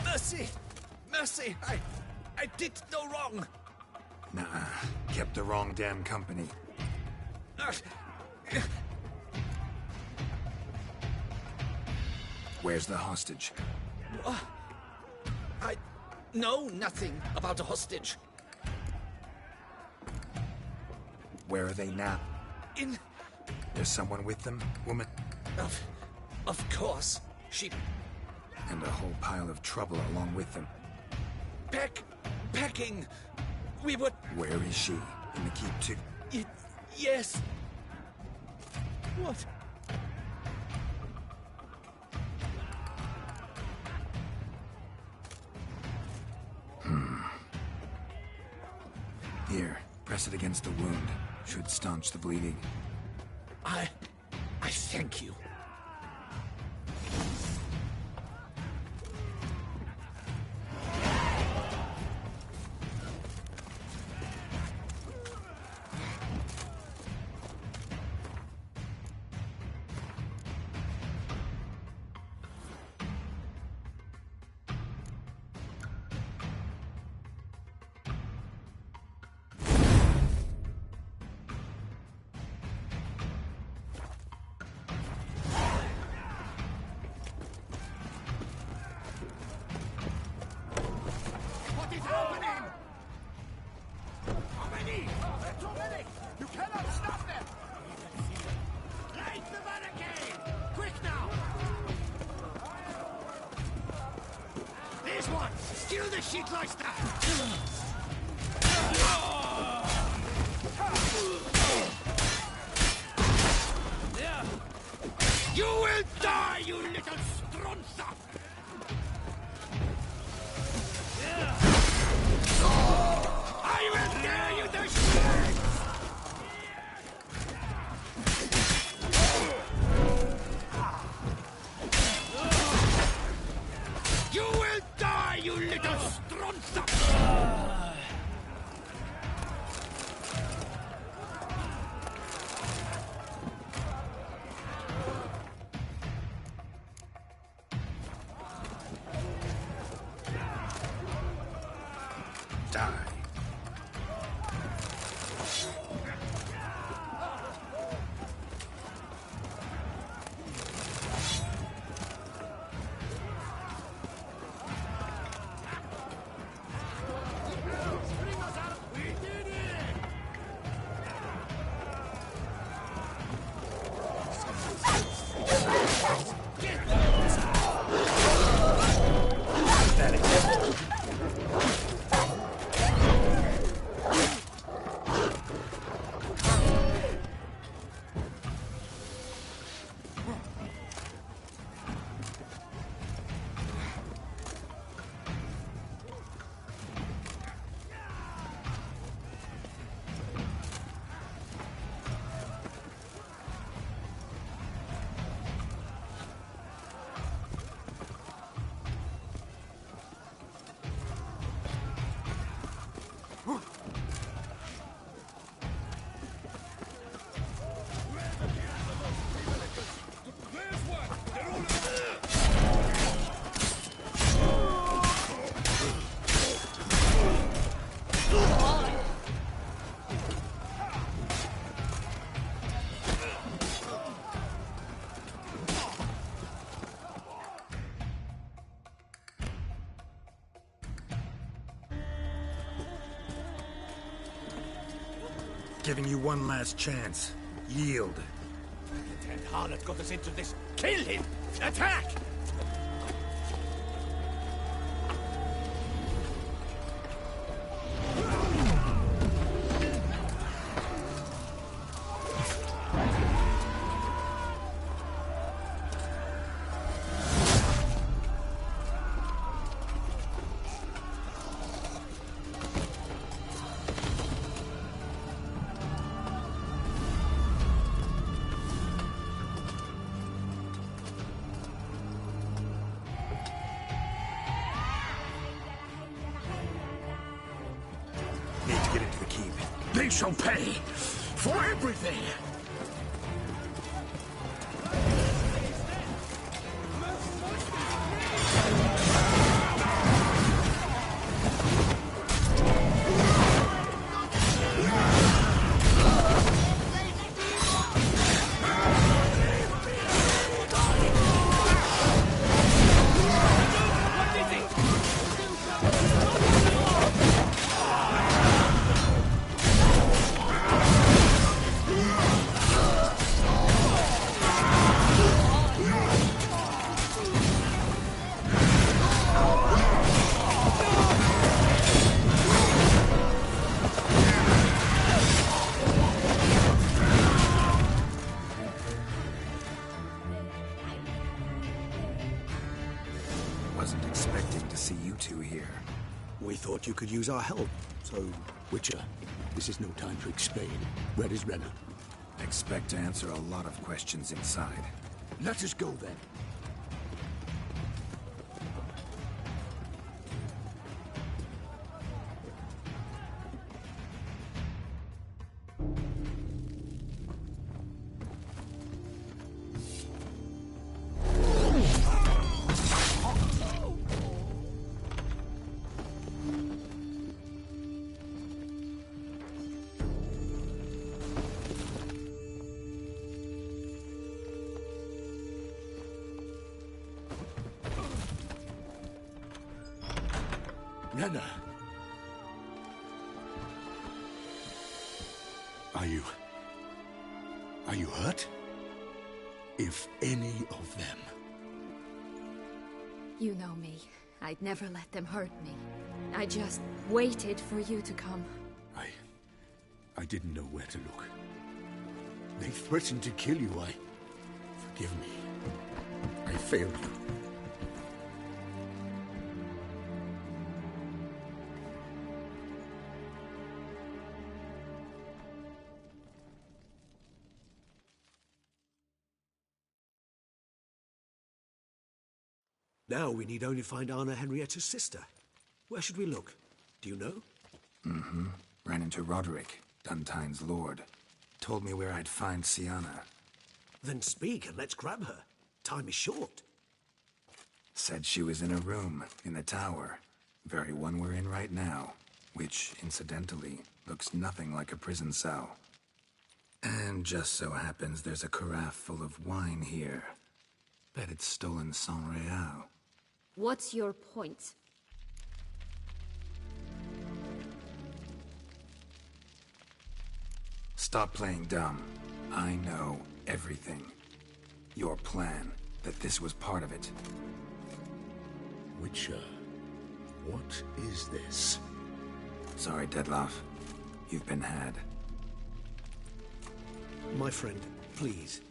Mercy! Mercy! I did no wrong!
Nah, kept the wrong damn company. Where's the hostage?
I know nothing about a hostage.
Where are they now? There's someone with them, woman?
Of course. She...
And a whole pile of trouble along with them.
Packing. We would...
Where is she? In the keep too?
Yes.
What?
Here, press it against the wound. Should staunch the bleeding.
I thank you.
You will die, you little stronza! I will tear you to shreds! You will die, you little stronza!
Giving you one last chance. Yield.
The 10th harlot got us into this. Kill him! Attack!
They shall pay for everything!
wasn't expecting to see you two here.
We thought you could use our help, so...
Witcher, this is no time to explain. Where is Renna?
Expect to answer a lot of questions inside.
Let us go then. Renna!
Are you hurt? If any of them.
You know me. I'd never let them hurt me. I just waited for you to come.
I didn't know where to look. They threatened to kill you. Forgive me. I failed you.
Now we need only find Anna Henrietta's sister. Where should we look? Do you know?
Mm-hmm. Ran into Roderick, Duntine's lord. Told me where I'd find Sienna.
Then speak and let's grab her. Time is short.
Said she was in a room in the tower. Very one we're in right now. Which, incidentally, looks nothing like a prison cell. And just so happens there's a carafe full of wine here. Bet it's stolen Sans Real.
What's your point?
Stop playing dumb. I know everything. Your plan, that this was part of it.
Witcher, what is this?
Sorry, Dettlaff. You've been had.
My friend, please.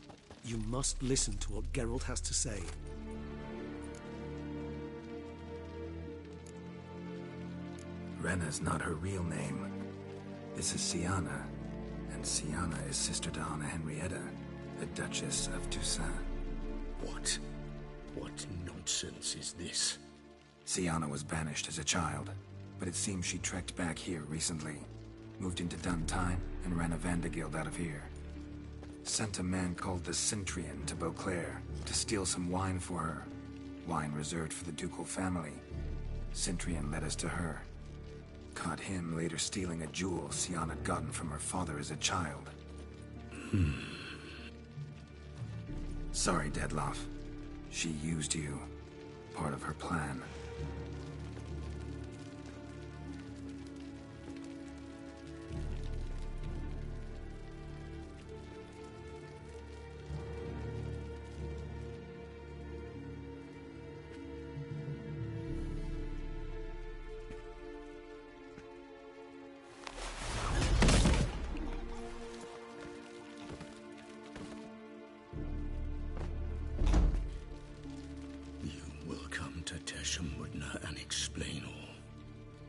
You must listen to what Geralt has to say.
Renna's not her real name. This is Sienna. And Sienna is sister to Anna Henrietta, the Duchess of Toussaint.
What? What nonsense is this?
Sienna was banished as a child, but it seems she trekked back here recently. Moved into Duntine and ran a Vandergild out of here. Sent a man called the Cintrian to Beauclair to steal some wine for her. Wine reserved for the ducal family. Cintrian led us to her. Caught him later stealing a jewel Sienna had gotten from her father as a child. Sorry, Dettlaff. She used you. Part of her plan.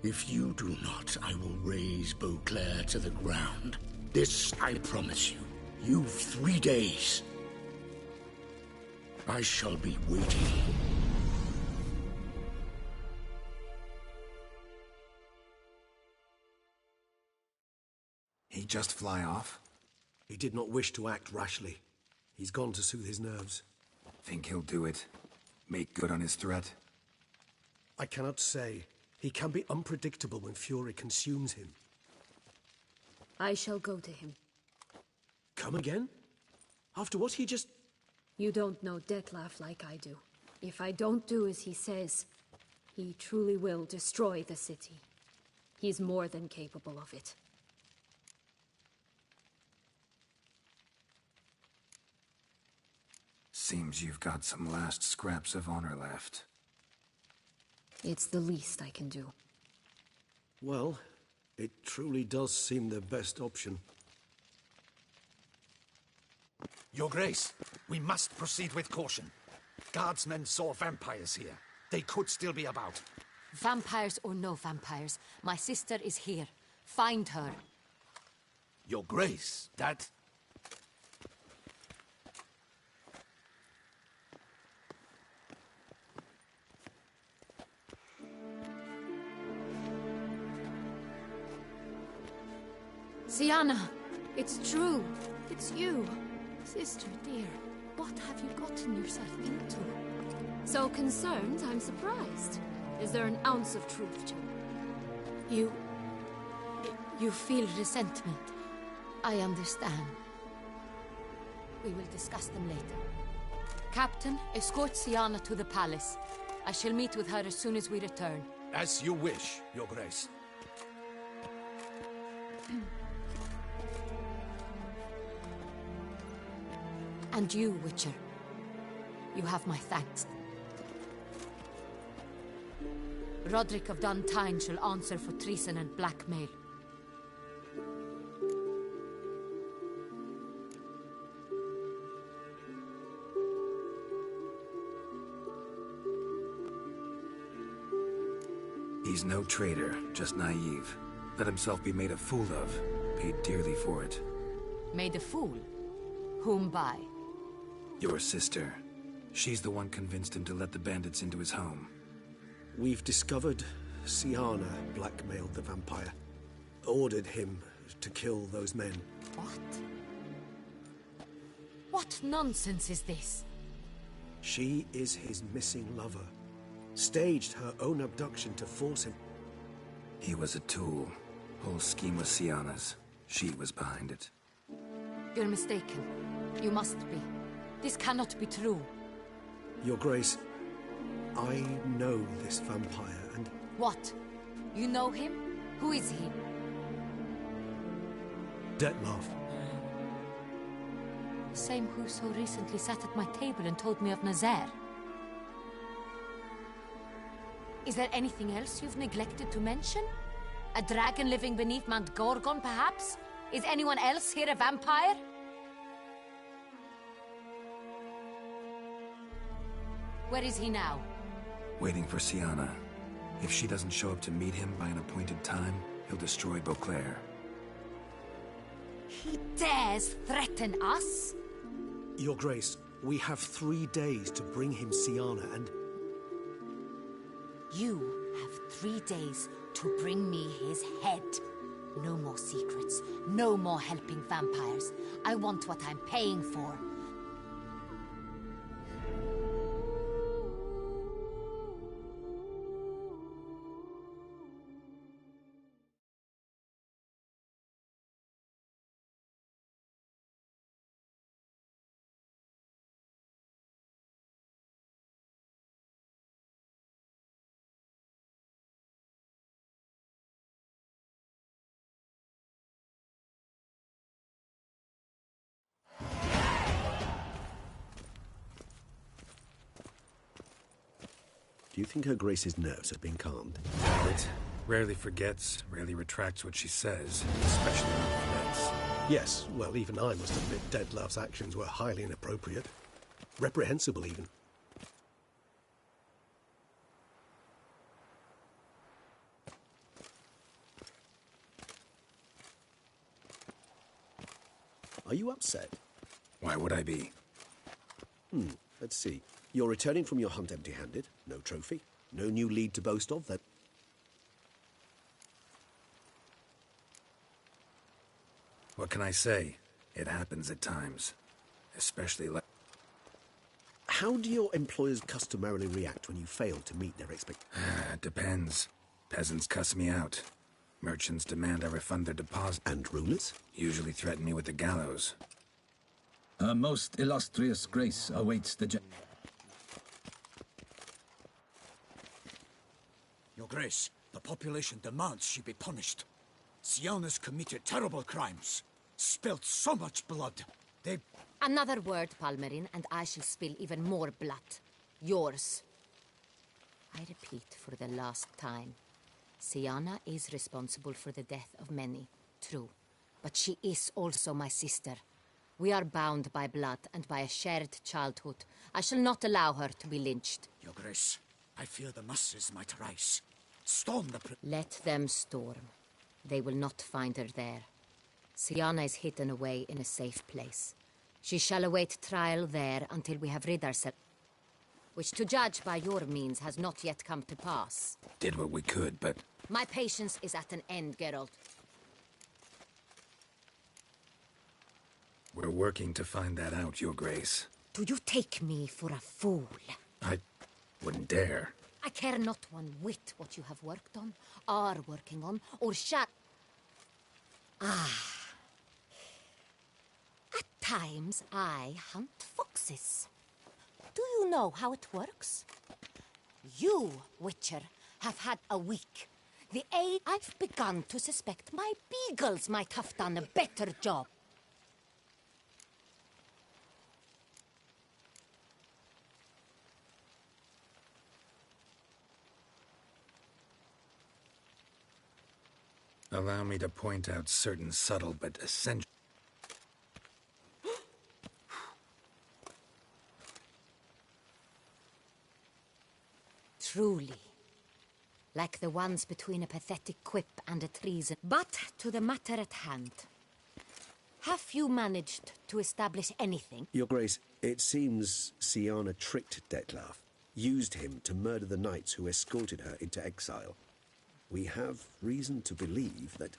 If you do not, I will raise Beauclair to the ground. This I promise you. You've 3 days. I shall be waiting.
He just fly off?
He did not wish to act rashly. He's gone to soothe his nerves.
Think he'll do it? Make good on his threat?
I cannot say. He can be unpredictable when fury consumes him.
I shall go to him.
Come again? After what he just...
You don't know Dettlaff like I do. If I don't do as he says, he truly will destroy the city. He's more than capable of it.
Seems you've got some last scraps of honor left.
It's the least I can do.
Well, it truly does seem the best option.
Your Grace, we must proceed with caution. Guardsmen saw vampires here. They could still be about.
Vampires or no vampires, my sister is here. Find her.
Your Grace, that...
Sienna, it's true. It's you. Sister dear, what have you gotten yourself into?
So concerned, I'm surprised. Is there an ounce of truth to it?
You feel resentment. I understand. We will discuss them later. Captain, escort Sienna to the palace. I shall meet with her as soon as we return.
As you wish, Your Grace.
And you, Witcher. You have my thanks. Roderick of Duntine shall answer for treason and blackmail.
He's no traitor, just naive. Let himself be made a fool of. Paid dearly for it.
Made a fool? Whom by?
Your sister. She's the one convinced him to let the bandits into his home.
We've discovered Sienna blackmailed the vampire. Ordered him to kill those men.
What? What nonsense is this?
She is his missing lover. Staged her own abduction to force him.
He was a tool. Whole scheme was Sienna's. She was behind it.
You're mistaken. You must be. This cannot be true.
Your Grace, I know this vampire and...
What? You know him? Who is he?
Dettlaff.
The same who so recently sat at my table and told me of Nazaire. Is there anything else you've neglected to mention? A dragon living beneath Mount Gorgon, perhaps? Is anyone else here a vampire? Where is he now?
Waiting for Sienna. If she doesn't show up to meet him by an appointed time, he'll destroy Beauclair.
He dares threaten us?
Your Grace, we have 3 days to bring him Sienna and...
You have 3 days to bring me his head. No more secrets. No more helping vampires. I want what I'm paying for.
Do you think Her Grace's nerves have been calmed?
It rarely forgets, rarely retracts what she says, especially on threats.
Yes, well, even I must admit Dettlaff's actions were highly inappropriate. Reprehensible, even.
Are you upset?
Why would I be?
Let's see. You're returning from your hunt empty-handed. No trophy. No new lead to boast of, that...
What can I say? It happens at times. Especially like...
How do your employers customarily react when you fail to meet their expectations?
It depends. Peasants cuss me out. Merchants demand I refund their deposit.
And rulers?
Usually threaten me with the gallows.
Her most illustrious grace awaits the...
Your Grace, the population demands she be punished. Sienna's committed terrible crimes. Spilt so much blood. They...
Another word, Palmerin, and I shall spill even more blood. Yours. I repeat for the last time. Sienna is responsible for the death of many, true. But she is also my sister. We are bound by blood and by a shared childhood. I shall not allow her to be lynched.
Your Grace, I fear the musses might rise. Storm the...
Let them storm. They will not find her there. Siana is hidden away in a safe place. She shall await trial there until we have rid ourselves... Which, to judge by your means, has not yet come to pass.
Did what we could, but...
My patience is at an end, Geralt.
We're working to find that out, Your Grace.
Do you take me for a fool?
I wouldn't dare.
I care not one whit what you have worked on, are working on, or shall... Ah. At times, I hunt foxes. Do you know how it works? You, Witcher, have had a week. I've begun to suspect my beagles might have done a better job.
Allow me to point out certain subtle but essential...
Truly. Like the ones between a pathetic quip and a treason. But to the matter at hand. Have you managed to establish anything?
Your Grace, it seems Siana tricked Detlaf, used him to murder the knights who escorted her into exile. We have reason to believe that...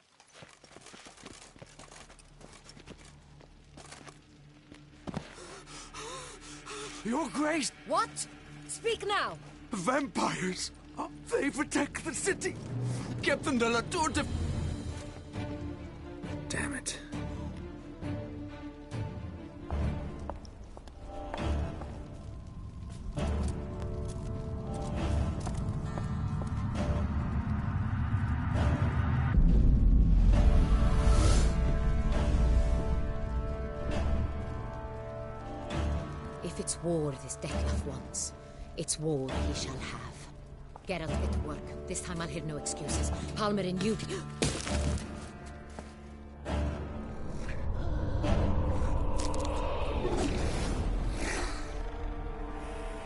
Your Grace!
What? Speak now!
Vampires! They protect the city! Captain de la Tour de...
Damn it.
If it's war this Detlef wants, it's war he shall have. Geralt, get to work. This time I'll hear no excuses. Palmer and you...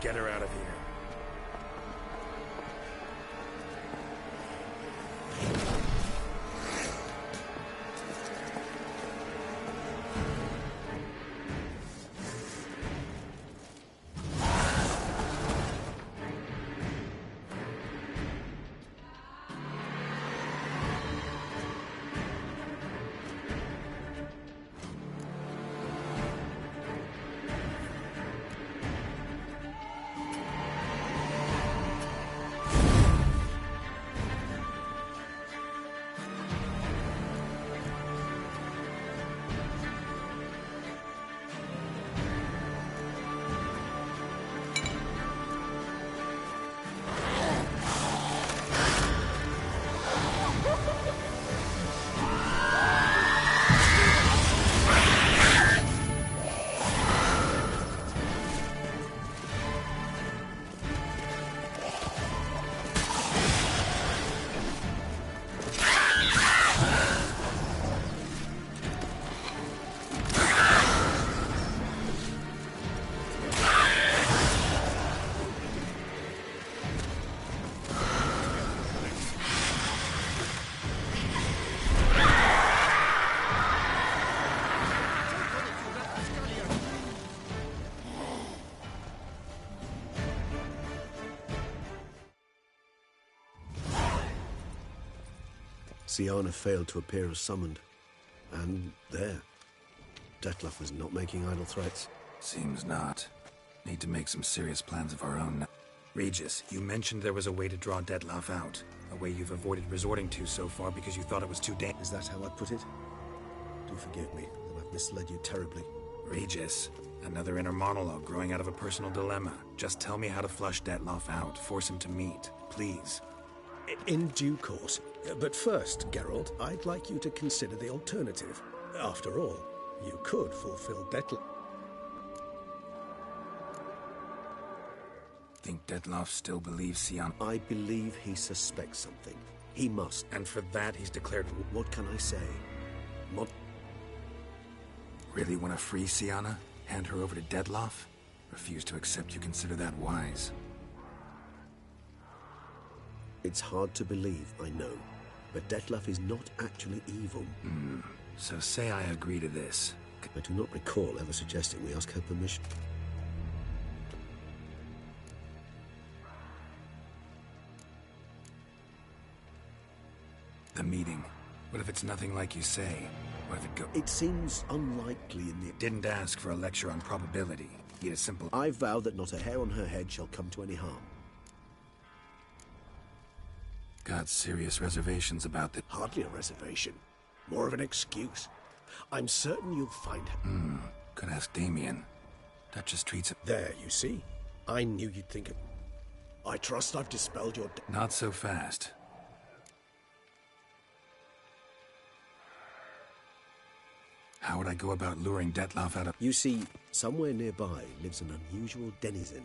Get her out of here.
Siana failed to appear as summoned. And there. Detlef was not making idle threats.
Seems not. Need to make some serious plans of our own. Regis, you mentioned there was a way to draw Detlef out. A way you've avoided resorting to so far because you thought it was too dangerous.
Is that how I put it? Do forgive me that I've misled you terribly.
Regis, another inner monologue growing out of a personal dilemma. Just tell me how to flush Detlef out. Force him to meet. Please.
In due course. But first, Geralt, I'd like you to consider the alternative. After all, you could fulfill Detlef.
Think Detlef still believes Siana?
I believe he suspects something. He must.
And for that, he's declared...
What can I say?
Really want to free Siana? Hand her over to Detlef? Refuse to accept you consider that wise.
It's hard to believe, I know, but Detlef is not actually evil.
So say I agree to this.
I do not recall ever suggesting we ask her permission.
The meeting. What if it's nothing like you say? What if it go...
It seems unlikely in the...
Didn't ask for a lecture on probability. Need a simple...
I vow that not a hair on her head shall come to any harm.
Got serious reservations about this.
Hardly a reservation. More of an excuse. I'm certain you'll find her.
Could ask Damien. Duchess treats it...
There, you see? I knew you'd think it. I trust I've dispelled your...
Not so fast. How would I go about luring Detlef out of...
You see, somewhere nearby lives an unusual denizen.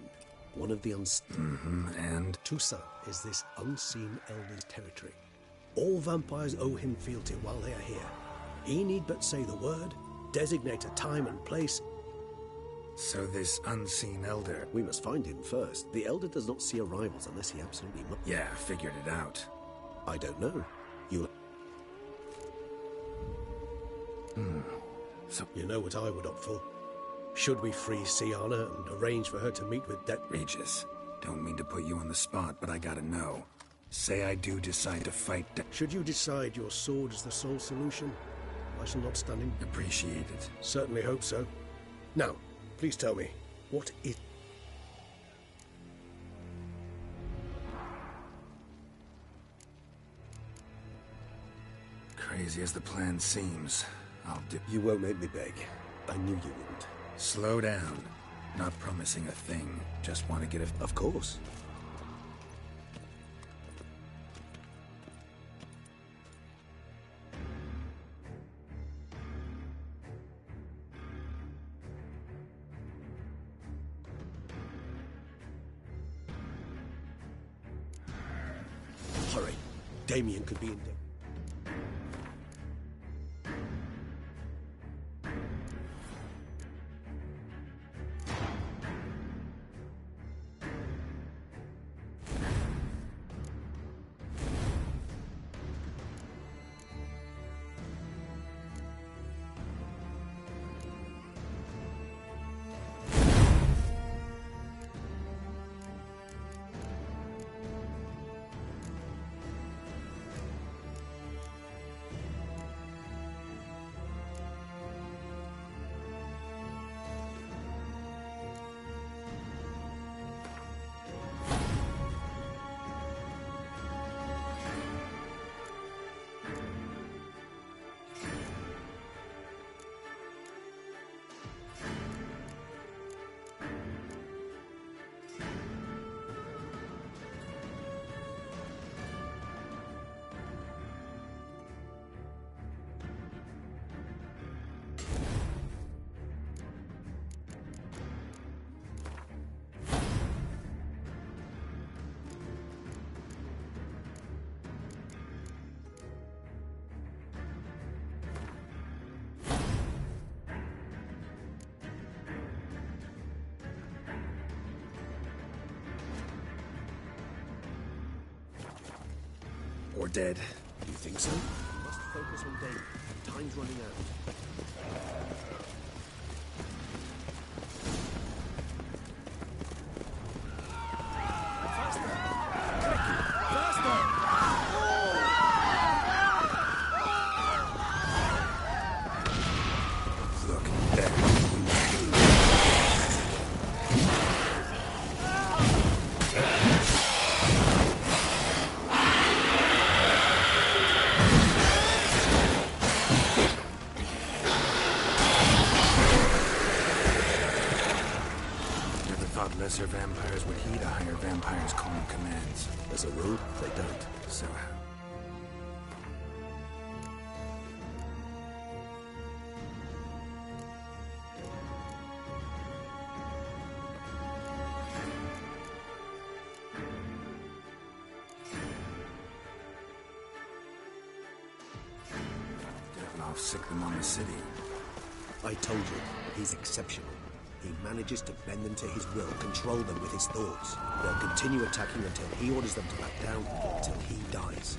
One of the
and?
Toussaint is this unseen elder's territory. All vampires owe him fealty while they are here. He need but say the word, designate a time and place.
So this unseen elder...
We must find him first. The elder does not see arrivals unless he absolutely must.
Yeah, figured it out.
I don't know. You'll...
So...
You know what I would opt for? Should we free Sienna and arrange for her to meet with
Regis, don't mean to put you on the spot, but I gotta know. Say I do decide to fight
Should you decide your sword is the sole solution, I shall not stand in...
Appreciate it.
Certainly hope so. Now, please tell me, what is...
Crazy as the plan seems, I'll do...
You won't make me beg. I knew you wouldn't.
Slow down. Not promising a thing. Just want to get a...
Of course. Hurry. Damien could be in there.
Or dead.
Do you think so? We must focus on Damien. Time's running out.
Lesser vampires would heed a higher vampire's calling commands.
As a rule, they don't.
So Detlef sick them on the city.
I told you, he's exceptional. He manages to bend them to his will, control them with his thoughts. They'll continue attacking until he orders them to back down, until he dies.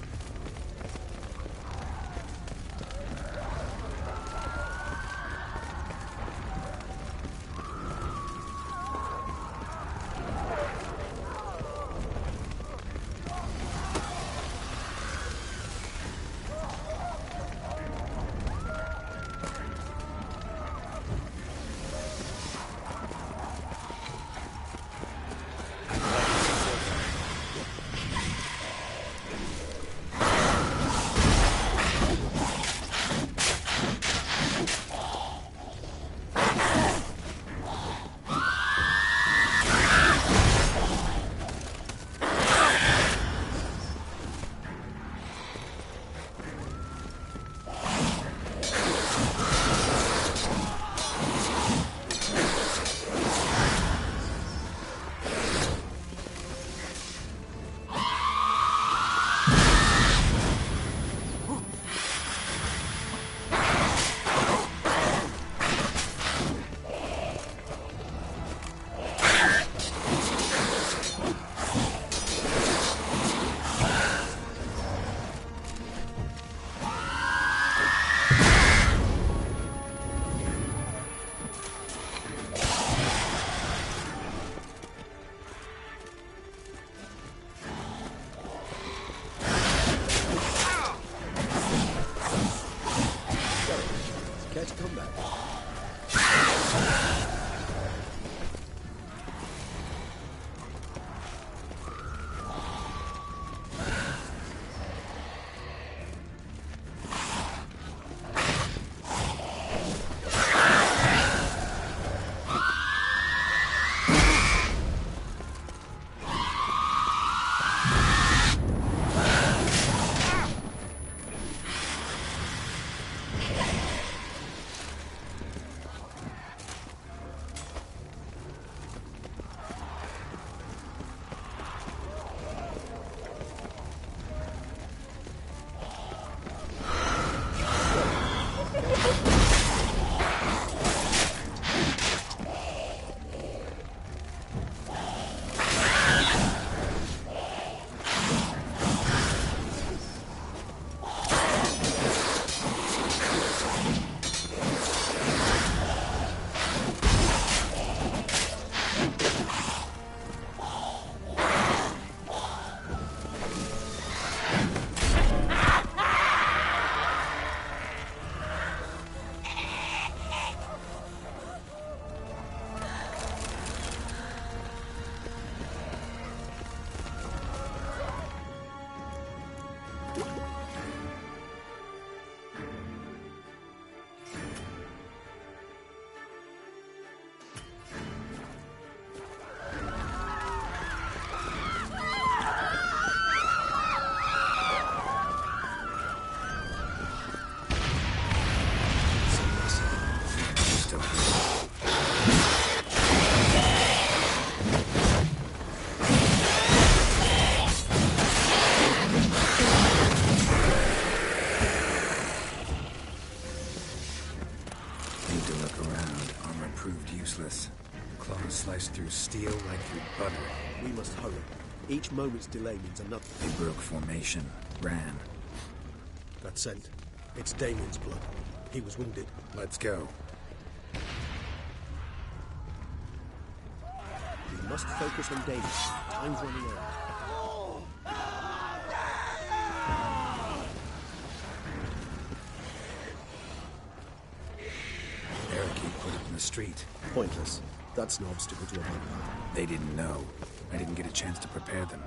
Through steel like through butter.
We must hurry. Each moment's delay means another.
They broke formation, ran.
That scent. It's Damien's blood. He was wounded.
Let's go.
We must focus on Damien. Time's running out.
Barricade put up in the street.
Pointless. That's no obstacle to a bypass.
They didn't know. I didn't get a chance to prepare them.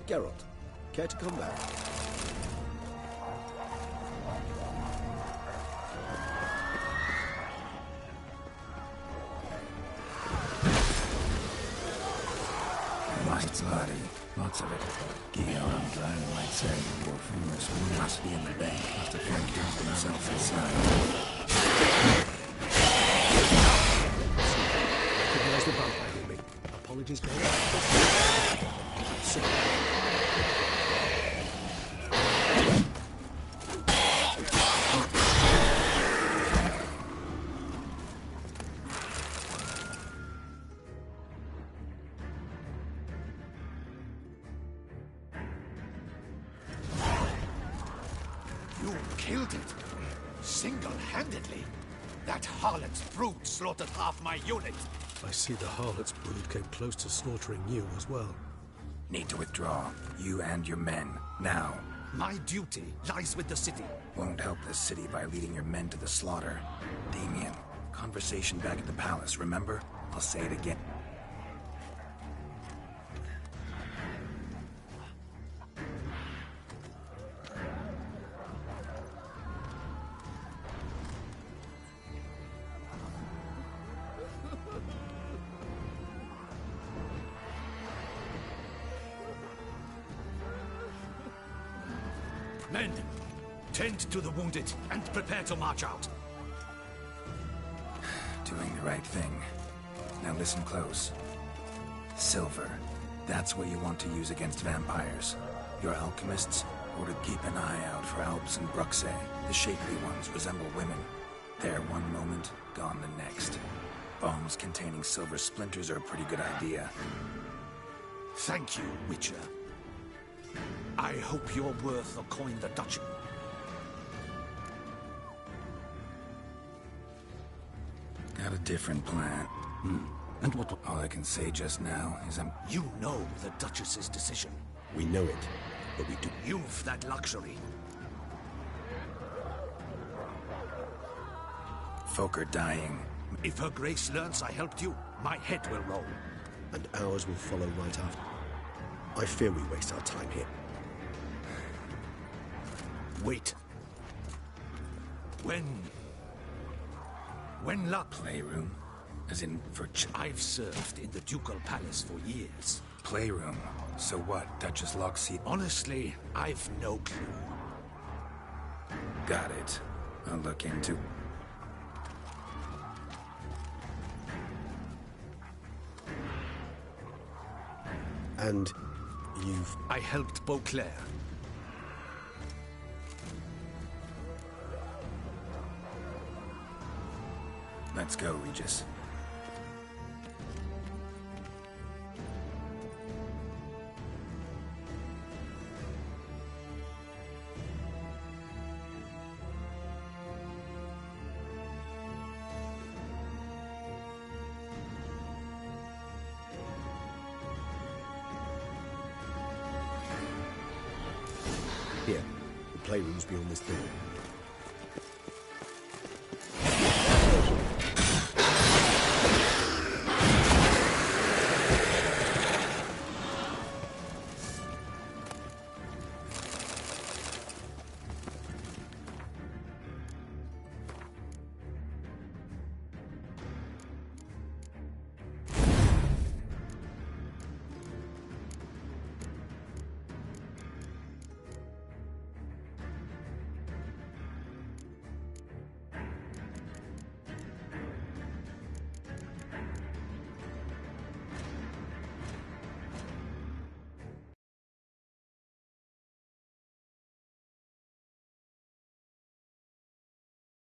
Geralt, care to come back?
It's bloody. Lots of it. Guillaume might say, poor famous must be in the bank. Must have handcuffed himself inside.
Recognize the vampire in me. Apologies, babe.
Killed it. Single-handedly. That harlot's brood slaughtered half my unit.
I see the harlot's brood came close to slaughtering you as well.
Need to withdraw. You and your men. Now.
My duty lies with the city.
Won't help the city by leading your men to the slaughter. Damien, conversation back at the palace, remember? I'll say it again.
Men, tend to the wounded and prepare to march out.
Doing the right thing. Now listen close. Silver. That's what you want to use against vampires. Your alchemists ordered keep an eye out for Alps and Bruxay. The shapely ones resemble women. There one moment, gone the next. Bombs containing silver splinters are a pretty good idea.
Thank you, Witcher. I hope you're worth a coin the Dutch.
Got a different plan.
And what?
All I can say just now is
You know the Duchess's decision.
We know it, but we do.
You've that luxury.
Folk are dying.
If Her Grace learns I helped you, my head will roll.
And ours will follow right after. I fear we waste our time here.
Wait. When luck...
Playroom? As in for
I've served in the Ducal Palace for years.
Playroom? So what, Duchess Lockseat?
Honestly, I've no clue.
Got it. I'll look into...
And you've...
I helped Beauclair.
Let's go, Regis.
Here, the playroom's beyond this door.